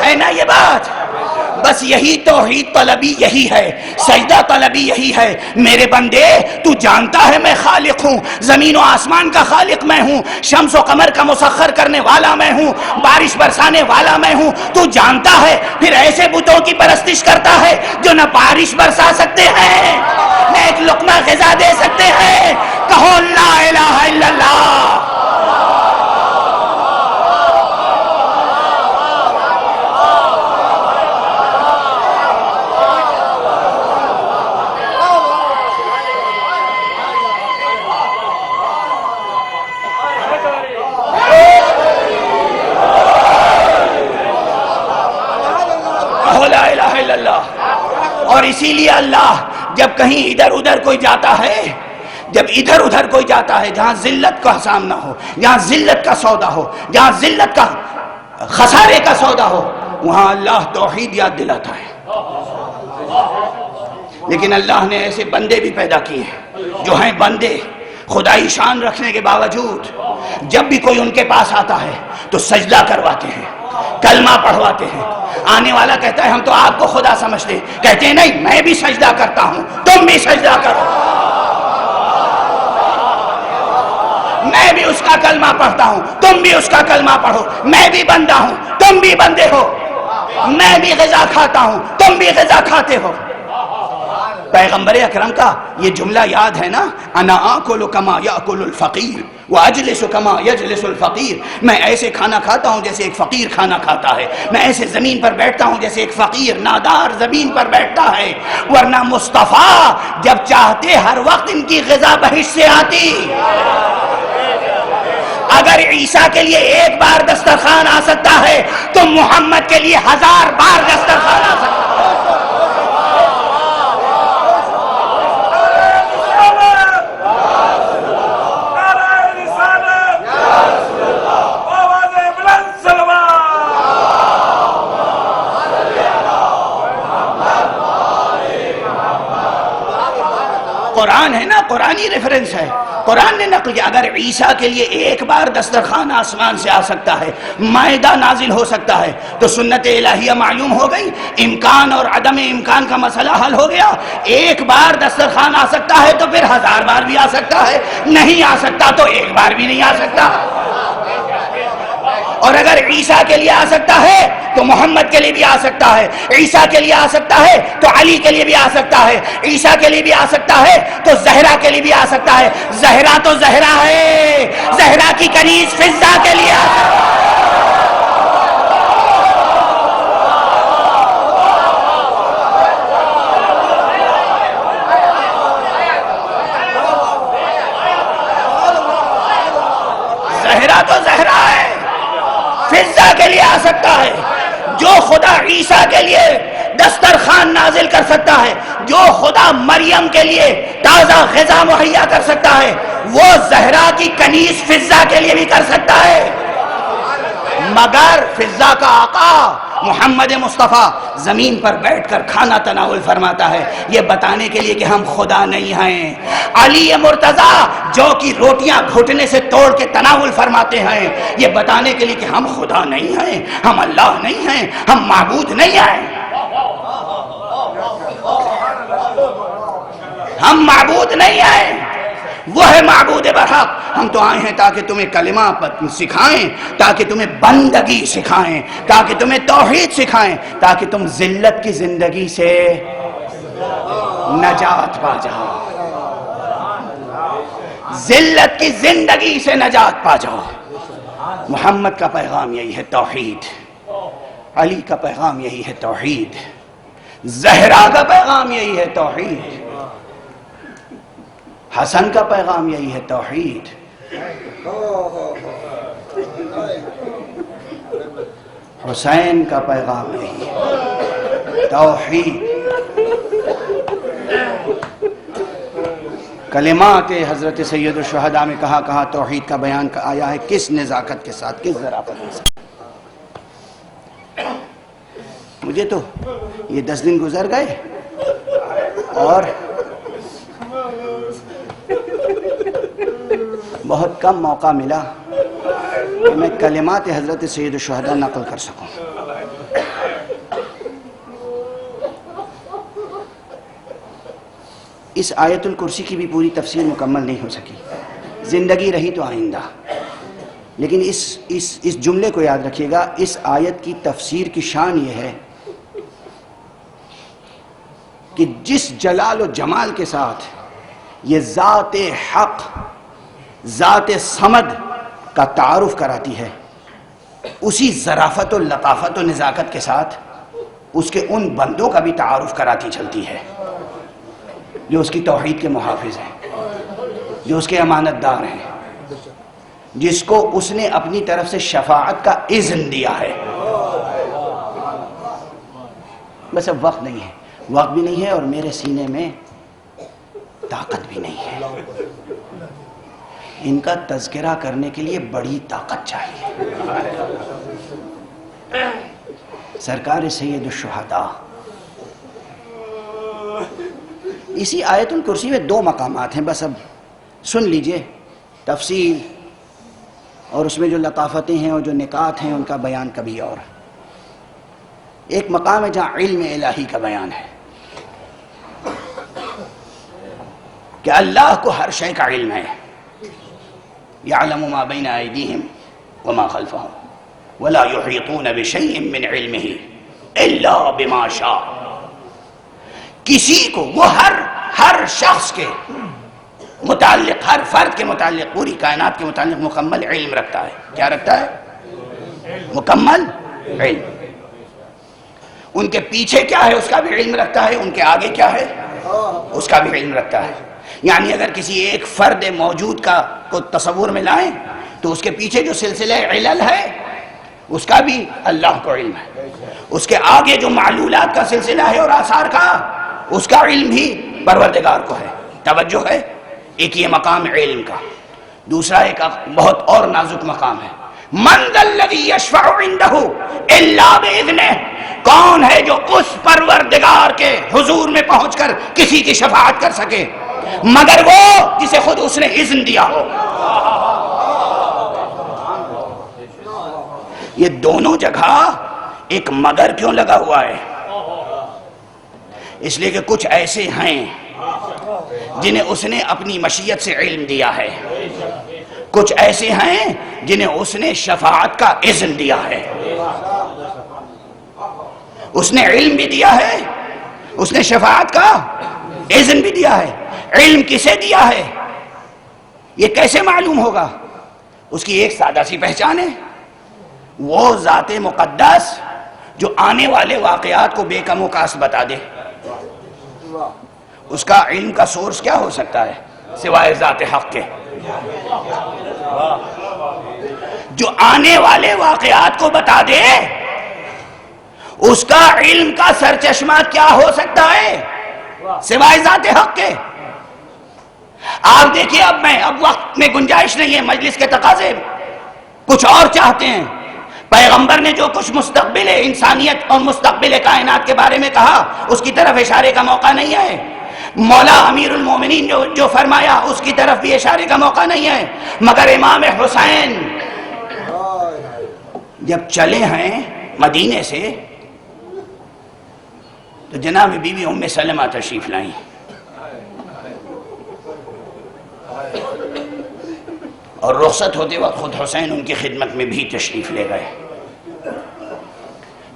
ہے نا یہ بات؟ بس یہی توحید طلبی یہی ہے، سجدہ طلبی یہی ہے۔ میرے بندے تو جانتا ہے میں خالق ہوں، زمین و آسمان کا خالق میں ہوں، شمس و قمر کا مسخر کرنے والا میں ہوں، بارش برسانے والا میں ہوں، تو جانتا ہے پھر ایسے بتوں کی پرستش کرتا ہے جو نہ بارش برسا سکتے ہیں نہ ایک لقمہ غذا دے سکتے ہیں۔ کہو لا الہ الا اللہ۔ اور اسی لیے اللہ جب کہیں ادھر ادھر کوئی جاتا ہے، جب ادھر ادھر کوئی جاتا ہے جہاں ذلت کا سامنا ہو، جہاں ذلت کا سودا ہو، جہاں ذلت کا خسارے کا سودا ہو، وہاں اللہ توحید یاد دلاتا ہے۔ لیکن اللہ نے ایسے بندے بھی پیدا کیے ہیں جو ہیں بندے خدائی شان رکھنے کے باوجود جب بھی کوئی ان کے پاس آتا ہے تو سجدہ کرواتے ہیں، کلمہ پڑھواتے ہیں۔ آنے والا کہتا ہے ہم تو آپ کو خدا سمجھتے ہیں، کہتے ہیں نہیں میں بھی سجدہ کرتا ہوں، تم بھی سجدہ کرو، میں بھی اس کا کلمہ پڑھتا ہوں، تم بھی اس کا کلمہ پڑھو، میں بھی بندہ ہوں، تم بھی بندے ہو، میں بھی غذا کھاتا ہوں، تم بھی غذا کھاتے ہو۔ پیغمبر اکرم کا یہ جملہ یاد ہے نا، انا آکل کما یاکل الفقیر واجلس کما یجلس الفقیر، میں ایسے کھانا کھاتا ہوں جیسے ایک فقیر کھانا کھاتا ہے، میں ایسے زمین پر بیٹھتا ہوں جیسے ایک فقیر نادار زمین پر بیٹھتا ہے۔ ورنہ مصطفیٰ جب چاہتے ہر وقت ان کی غذا بہشت سے آتی۔ اگر عیسیٰ کے لیے ایک بار دسترخوان آ سکتا ہے تو محمد کے لیے 1000 بار دسترخوان آ سکتا ہے۔ قرآن ہے نا، قرآنی ریفرنس ہے، قرآن نے نقل کیا اگر عیسیٰ کے لیے ایک بار دسترخوان آسمان سے آ سکتا ہے، مائدہ نازل ہو سکتا ہے، تو سنت الہیہ معلوم ہو گئی، امکان اور عدم امکان کا مسئلہ حل ہو گیا۔ ایک بار دسترخوان آ سکتا ہے تو پھر 1000 بار بھی آ سکتا ہے، نہیں آ سکتا تو ایک بار بھی نہیں آ سکتا۔ اور اگر عیسیٰ کے لیے آ سکتا ہے تو محمد کے لیے بھی آ سکتا ہے، عیسیٰ کے لیے آ سکتا ہے تو علی کے لیے بھی آ سکتا ہے، عیسیٰ کے لیے بھی آ سکتا ہے تو زہرا کے لیے بھی آ سکتا ہے۔ زہرا تو زہرا ہے، زہرا کی کنیز فضہ کے لیے آ سکتا ہے۔ زہرا تو زہرا ہے، سکتا ہے، جو خدا عیسیٰ کے لیے دسترخوان نازل کر سکتا ہے، جو خدا مریم کے لیے تازہ غذا مہیا کر سکتا ہے، وہ زہرا کی کنیز فضہ کے لیے بھی کر سکتا ہے۔ مگر فضہ کا آقا محمد مصطفیٰ زمین پر بیٹھ کر کھانا تناول فرماتا ہے، یہ بتانے کے لیے کہ ہم خدا نہیں ہیں۔ علی مرتضیٰ جو کی روٹیاں گھٹنے سے توڑ کے تناول فرماتے ہیں، یہ بتانے کے لیے کہ ہم خدا نہیں ہیں، ہم اللہ نہیں ہیں، ہم معبود نہیں ہیں، ہم معبود نہیں ہیں، وہ ہے معبود برحق۔ ہم تو آئے ہیں تاکہ تمہیں کلمہ سکھائیں، تاکہ تمہیں بندگی سکھائیں، تاکہ تمہیں توحید سکھائیں، تاکہ تم ذلت کی زندگی سے نجات پا جاؤ، ذلت کی زندگی سے نجات پا جاؤ۔ محمد کا پیغام یہی ہے، توحید۔ علی کا پیغام یہی ہے، توحید۔ زہرا کا پیغام یہی ہے، توحید۔ حسن کا پیغام یہی ہے، توحید۔ حسین کا پیغام یہی ہے، توحید۔ کلمات حضرت سید الشہداء میں کہاں توحید کا بیان آیا ہے، کس نزاکت کے ساتھ، کس ظرافت کے ساتھ۔ مجھے تو یہ 10 دن گزر گئے اور بہت کم موقع ملا کہ میں کلمات حضرت سید الشہداء نقل کر سکوں۔ اس آیت الکرسی کی بھی پوری تفسیر مکمل نہیں ہو سکی، زندگی رہی تو آئندہ، لیکن اس جملے کو یاد رکھیے گا، اس آیت کی تفسیر کی شان یہ ہے کہ جس جلال و جمال کے ساتھ یہ ذات حق، ذات صمد کا تعارف کراتی ہے، اسی ظرافت و لطافت و نزاکت کے ساتھ اس کے ان بندوں کا بھی تعارف کراتی چلتی ہے جو اس کی توحید کے محافظ ہیں، جو اس کے امانت دار ہیں، جس کو اس نے اپنی طرف سے شفاعت کا اذن دیا ہے۔ بس اب وقت نہیں ہے، وقت بھی نہیں ہے، اور میرے سینے میں طاقت بھی نہیں ہے۔ ان کا تذکرہ کرنے کے لیے بڑی طاقت چاہیے۔ سرکار سید الشہداء، اسی آیت الکرسی میں 2 مقامات ہیں، بس اب سن لیجئے تفصیل، اور اس میں جو لطافتیں ہیں اور جو نکات ہیں ان کا بیان کبھی اور۔ ایک مقام ہے جہاں علم الہی کا بیان ہے کہ اللہ کو ہر شے کا علم ہے، یعلم ما بین ایدیہم وما خلفہم ولا یحیطون بشیء من علمہ الا بما شاء۔ کسی کو وہ ہر شخص کے متعلق، ہر فرد کے متعلق، پوری کائنات کے متعلق مکمل علم رکھتا ہے۔ کیا رکھتا ہے؟ مکمل علم۔ ان کے پیچھے کیا ہے اس کا بھی علم رکھتا ہے، ان کے آگے کیا ہے اس کا بھی علم رکھتا ہے۔ یعنی اگر کسی ایک فرد موجود کو تصور میں لائیں تو اس کے پیچھے جو سلسلہ علل ہے اس کا بھی اللہ کو علم ہے، اس کے آگے جو معلولات کا سلسلہ ہے اور آثار کا، اس کا علم بھی پروردگار کو ہے۔ توجہ ہے، ایک یہ مقام علم کا۔ دوسرا ایک بہت اور نازک مقام ہے، من ذا الذی یشفع عندہ الا باذنہ۔ کون ہے جو اس پروردگار کے حضور میں پہنچ کر کسی کی شفاعت کر سکے مگر وہ جسے خود اس نے اذن دیا ہو۔ یہ دونوں جگہ ایک مگر کیوں لگا ہوا ہے؟ اس لیے کہ کچھ ایسے ہیں جنہیں اس نے اپنی مشیت سے علم دیا ہے، کچھ ایسے ہیں جنہیں اس نے شفاعت کا اذن دیا ہے۔ اس نے علم بھی دیا ہے، اس نے شفاعت کا اذن بھی دیا ہے۔ علم کسے دیا ہے یہ کیسے معلوم ہوگا؟ اس کی ایک سادہ سی پہچان ہے، وہ ذات مقدس جو آنے والے واقعات کو بے کم و کاست بتا دے۔ اس کا علم کا سورس کیا ہو سکتا ہے سوائے ذات حق کے؟ جو آنے والے واقعات کو بتا دے اس کا علم کا سرچشمہ کیا ہو سکتا ہے سوائے ذات حق کے؟ آپ دیکھیے، اب وقت میں گنجائش نہیں ہے، مجلس کے تقاضے کچھ اور چاہتے ہیں۔ پیغمبر نے جو کچھ مستقبل انسانیت اور مستقبل کائنات کے بارے میں کہا، اس کی طرف اشارے کا موقع نہیں ہے۔ مولا امیر المومنین جو فرمایا، اس کی طرف بھی اشارے کا موقع نہیں ہے۔ مگر امام حسین جب چلے ہیں مدینے سے تو جناب بی بی ام سلمہ تشریف لائیں۔ اور رخصت ہوتے وقت خود حسین ان کی خدمت میں بھی تشریف لے گئے۔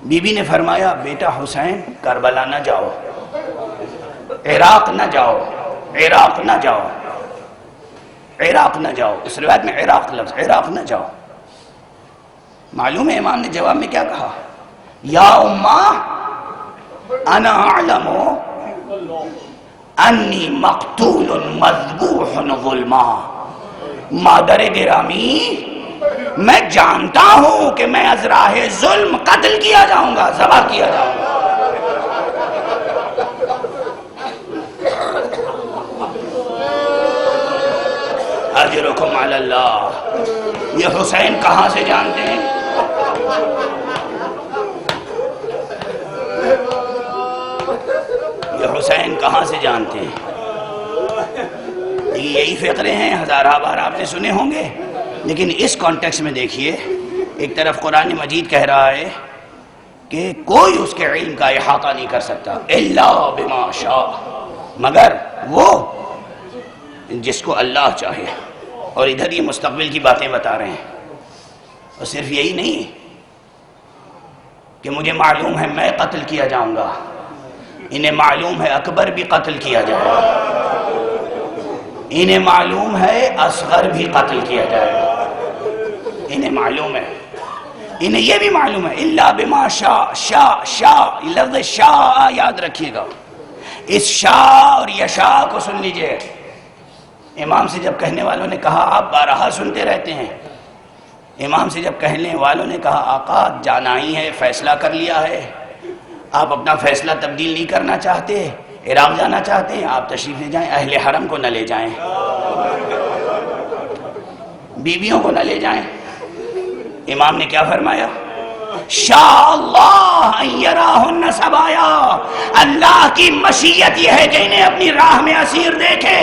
بی بی نے فرمایا، بیٹا حسین، کربلا نہ جاؤ، عراق نہ جاؤ، عراق نہ جاؤ، عراق نہ جاؤ۔ اس روایت میں عراق لفظ، عراق نہ جاؤ۔ معلوم ہے امام نے جواب میں کیا کہا؟ یا امہ انا اعلم انی مقتول مذبوح ظلما۔ مادر گرامی، میں جانتا ہوں کہ میں از راہ ظلم قتل کیا جاؤں گا، ذبح کیا جاؤں گا۔ اجرکم علی اللہ۔ یہ حسین کہاں سے جانتے ہیں؟ یہ حسین کہاں سے جانتے ہیں؟ یہی فقرے ہیں، ہزارہ بار آپ نے سنے ہوں گے، لیکن اس کانٹیکس میں دیکھیے، ایک طرف قرآن مجید کہہ رہا ہے کہ کوئی اس کے علم کا احاطہ نہیں کر سکتا الا بما شاء، مگر وہ جس کو اللہ چاہے۔ اور ادھر یہ مستقبل کی باتیں بتا رہے ہیں۔ اور صرف یہی نہیں کہ مجھے معلوم ہے میں قتل کیا جاؤں گا، انہیں معلوم ہے اکبر بھی قتل کیا جائے گا، انہیں معلوم ہے اصغر بھی قتل کیا جائے گا، انہیں معلوم ہے، انہیں یہ بھی معلوم ہے الا بما شاء۔ شاء لفظ شاء یاد رکھیے گا، اس شاء اور یشاء کو سن لیجئے۔ امام سے جب کہنے والوں نے کہا، آپ بارہا سنتے رہتے ہیں، امام سے جب کہنے والوں نے کہا آقا جانا ہی ہے، فیصلہ کر لیا ہے، آپ اپنا فیصلہ تبدیل نہیں کرنا چاہتے، عراق جانا چاہتے ہیں، آپ تشریف لے جائیں، اہل حرم کو نہ لے جائیں، بیویوں کو نہ لے جائیں۔ امام نے کیا فرمایا؟ شاء اللہ ان یراہن سبایا، اللہ کی مشیت یہ ہے کہ انہیں اپنی راہ میں اسیر دیکھے۔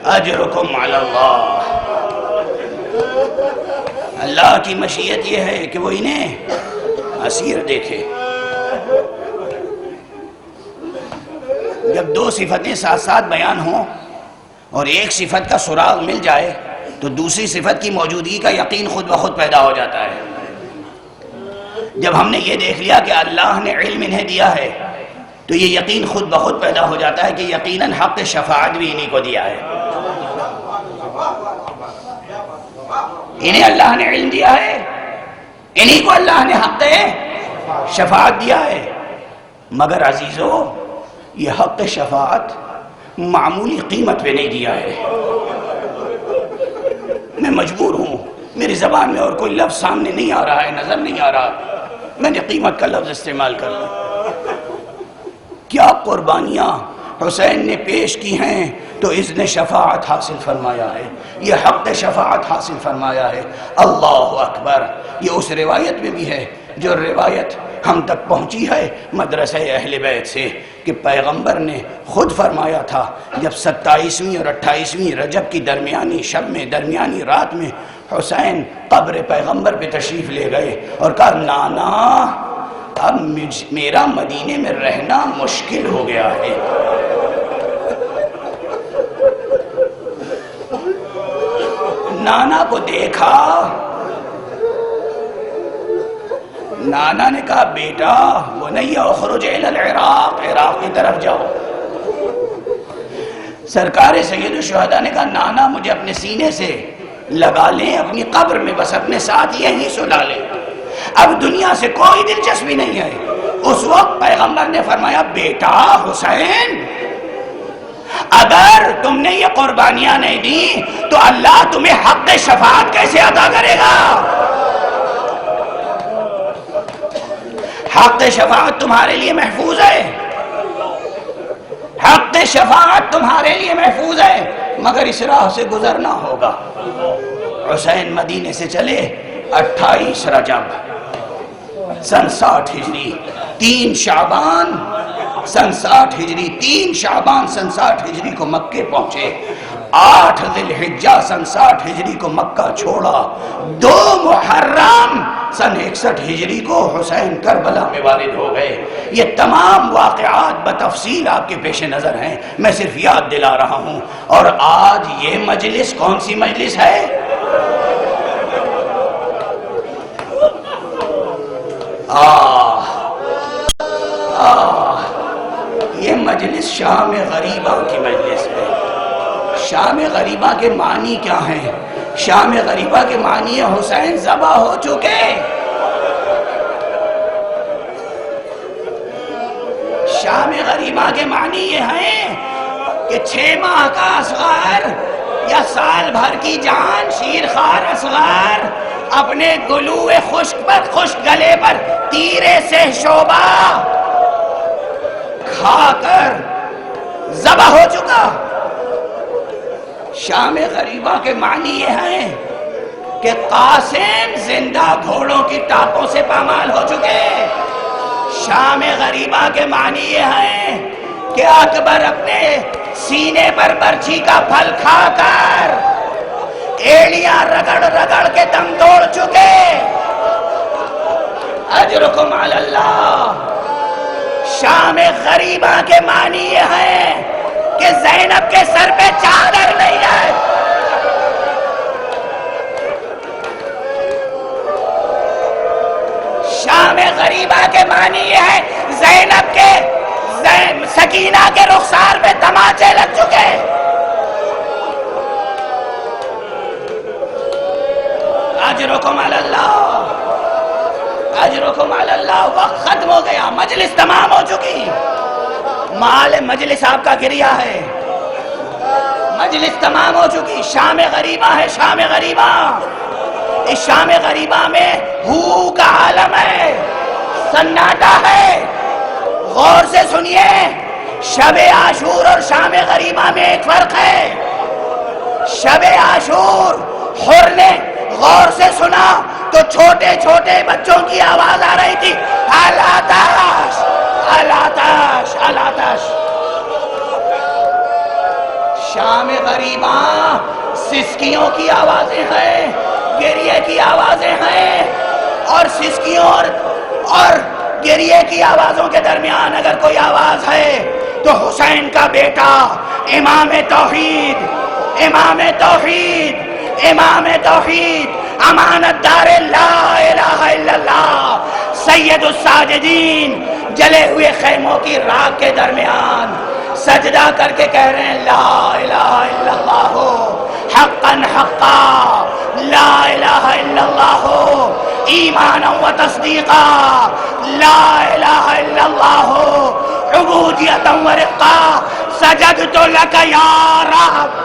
اجرکم علی اللہ۔ اللہ کی مشیت یہ ہے کہ وہ انہیں اسیر دیکھے۔ جب دو صفتیں ساتھ ساتھ بیان ہوں اور ایک صفت کا سراغ مل جائے تو دوسری صفت کی موجودگی کا یقین خود بخود پیدا ہو جاتا ہے۔ جب ہم نے یہ دیکھ لیا کہ اللہ نے علم انہیں دیا ہے تو یہ یقین خود بخود پیدا ہو جاتا ہے کہ یقیناً حق شفاعت بھی انہیں کو دیا ہے۔ انہیں اللہ نے علم دیا ہے، انہیں کو اللہ نے حق شفاعت دیا ہے۔ مگر عزیزو، یہ حق شفاعت معمولی قیمت پہ نہیں دیا ہے۔ میں مجبور ہوں، میری زبان میں اور کوئی لفظ سامنے نہیں آ رہا ہے، نظر نہیں آ رہا، میں نے قیمت کا لفظ استعمال کر لیا۔ کیا قربانیاں حسین نے پیش کی ہیں تو اذن شفاعت حاصل فرمایا ہے، یہ حق شفاعت حاصل فرمایا ہے۔ اللہ اکبر۔ یہ اس روایت میں بھی ہے جو روایت ہم تک پہنچی ہے مدرسہ اہل بیت سے، کہ پیغمبر نے خود فرمایا تھا جب 27ویں اور 28ویں رجب کی درمیانی شب میں، درمیانی رات میں حسین قبر پیغمبر پہ تشریف لے گئے اور کہا نانا اب میرا مدینے میں رہنا مشکل ہو گیا ہے۔ نانا کو دیکھا، نانا نے کہا بیٹا وہ نہیں، اخرج الی العراق، عراق کی طرف جاؤ۔ سرکار سید الشہداء نے کہا نانا مجھے اپنے سینے سے لگا لیں، اپنی قبر میں بس اپنے ساتھ یہیں سلا لیں، اب دنیا سے کوئی دلچسپی نہیں ہے۔ اس وقت پیغمبر نے فرمایا بیٹا حسین اگر تم نے یہ قربانیاں نہیں دی تو اللہ تمہیں حق شفاعت کیسے عطا کرے گا؟ حق شفاعت تمہارے لیے محفوظ ہے، حق شفاعت تمہارے لیے محفوظ ہے، مگر اس راہ سے گزرنا ہوگا۔ حسین مدینے سے چلے 28 رجب سن 60 ہجری 3 شعبان سن 60 ہجری 3 شعبان سن 60 ہجری کو مکے پہنچے، 8 ذی الحجہ سن 60 ہجری کو مکہ چھوڑا، 2 محرم سن 61 ہجری کو حسین کربلا میں والد ہو گئے۔ یہ تمام واقعات بتفصیل آپ کے پیش نظر ہیں، میں صرف یاد دلا رہا ہوں۔ اور آج یہ مجلس کون سی مجلس ہے؟ یہ مجلس شام غریبہ کی مجلس ہے۔ شام غریبہ کے معنی کیا ہیں؟ شام غریبہ کے معنی ہے حسین ذبح ہو چکے۔ شام غریبہ کے معنی یہ ہیں کہ 6 ماہ کا اصغر یا سال بھر کی جان شیرخوار اصغر اپنے گلو خشک پر، خشک گلے پر تیرے سے شعبہ کھا کر ذبح ہو چکا۔ شام غریبہ کے معنی یہ ہیں کہ قاسم زندہ گھوڑوں کی ٹاپوں سے پامال ہو چکے۔ شام غریبہ کے معنی یہ ہیں کہ اکبر اپنے سینے پر برچھی کا پھل کھا کر ایڑیاں رگڑ رگڑ کے دم توڑ چکے۔ اجرکم علی اللہ۔ شام غریبہ کے معنی یہ ہے کہ زینب کے سر پہ چادر نہیں ہے۔ شام غریبہ کے معنی یہ ہے زینب کے سکینہ کے رخسار پہ تماچے لگ چکے۔ اجرکم علی اللہ، اجرکم علی اللہ۔ وقت ختم ہو گیا، مجلس تمام ہو چکی۔ مال مجلس آپ کا گریا ہے، مجلس تمام ہو چکی۔ شام غریبہ ہے، شام غریبہ۔ اس شام غریبہ میں ہو کا عالم ہے، سناٹا ہے۔ غور سے سنیے، شب عاشور اور شام غریبہ میں ایک فرق ہے۔ شب عاشور حر نے غور سے سنا تو چھوٹے چھوٹے بچوں کی آواز آ رہی تھی، الاتش الاتش الاتش۔ شام غریبہ سسکیوں کی آوازیں ہیں، گریے کی آوازیں ہیں، اور سسکیوں اور گریے کی آوازوں کے درمیان اگر کوئی آواز ہے تو حسین کا بیٹا امام توحید، امام توحید، امام توحید، امانت دار لا الہ الا اللہ، سید الساجدین، جلے ہوئے خیموں کی راک کے درمیان سجدہ کر کے کہہ رہے ہیں لا الہ الا اللہ حقا حقا، لا الہ الا اللہ ایمانا و تصدیقا، لا الہ الا اللہ عبودیتا و رقا، سجدت لک یا رب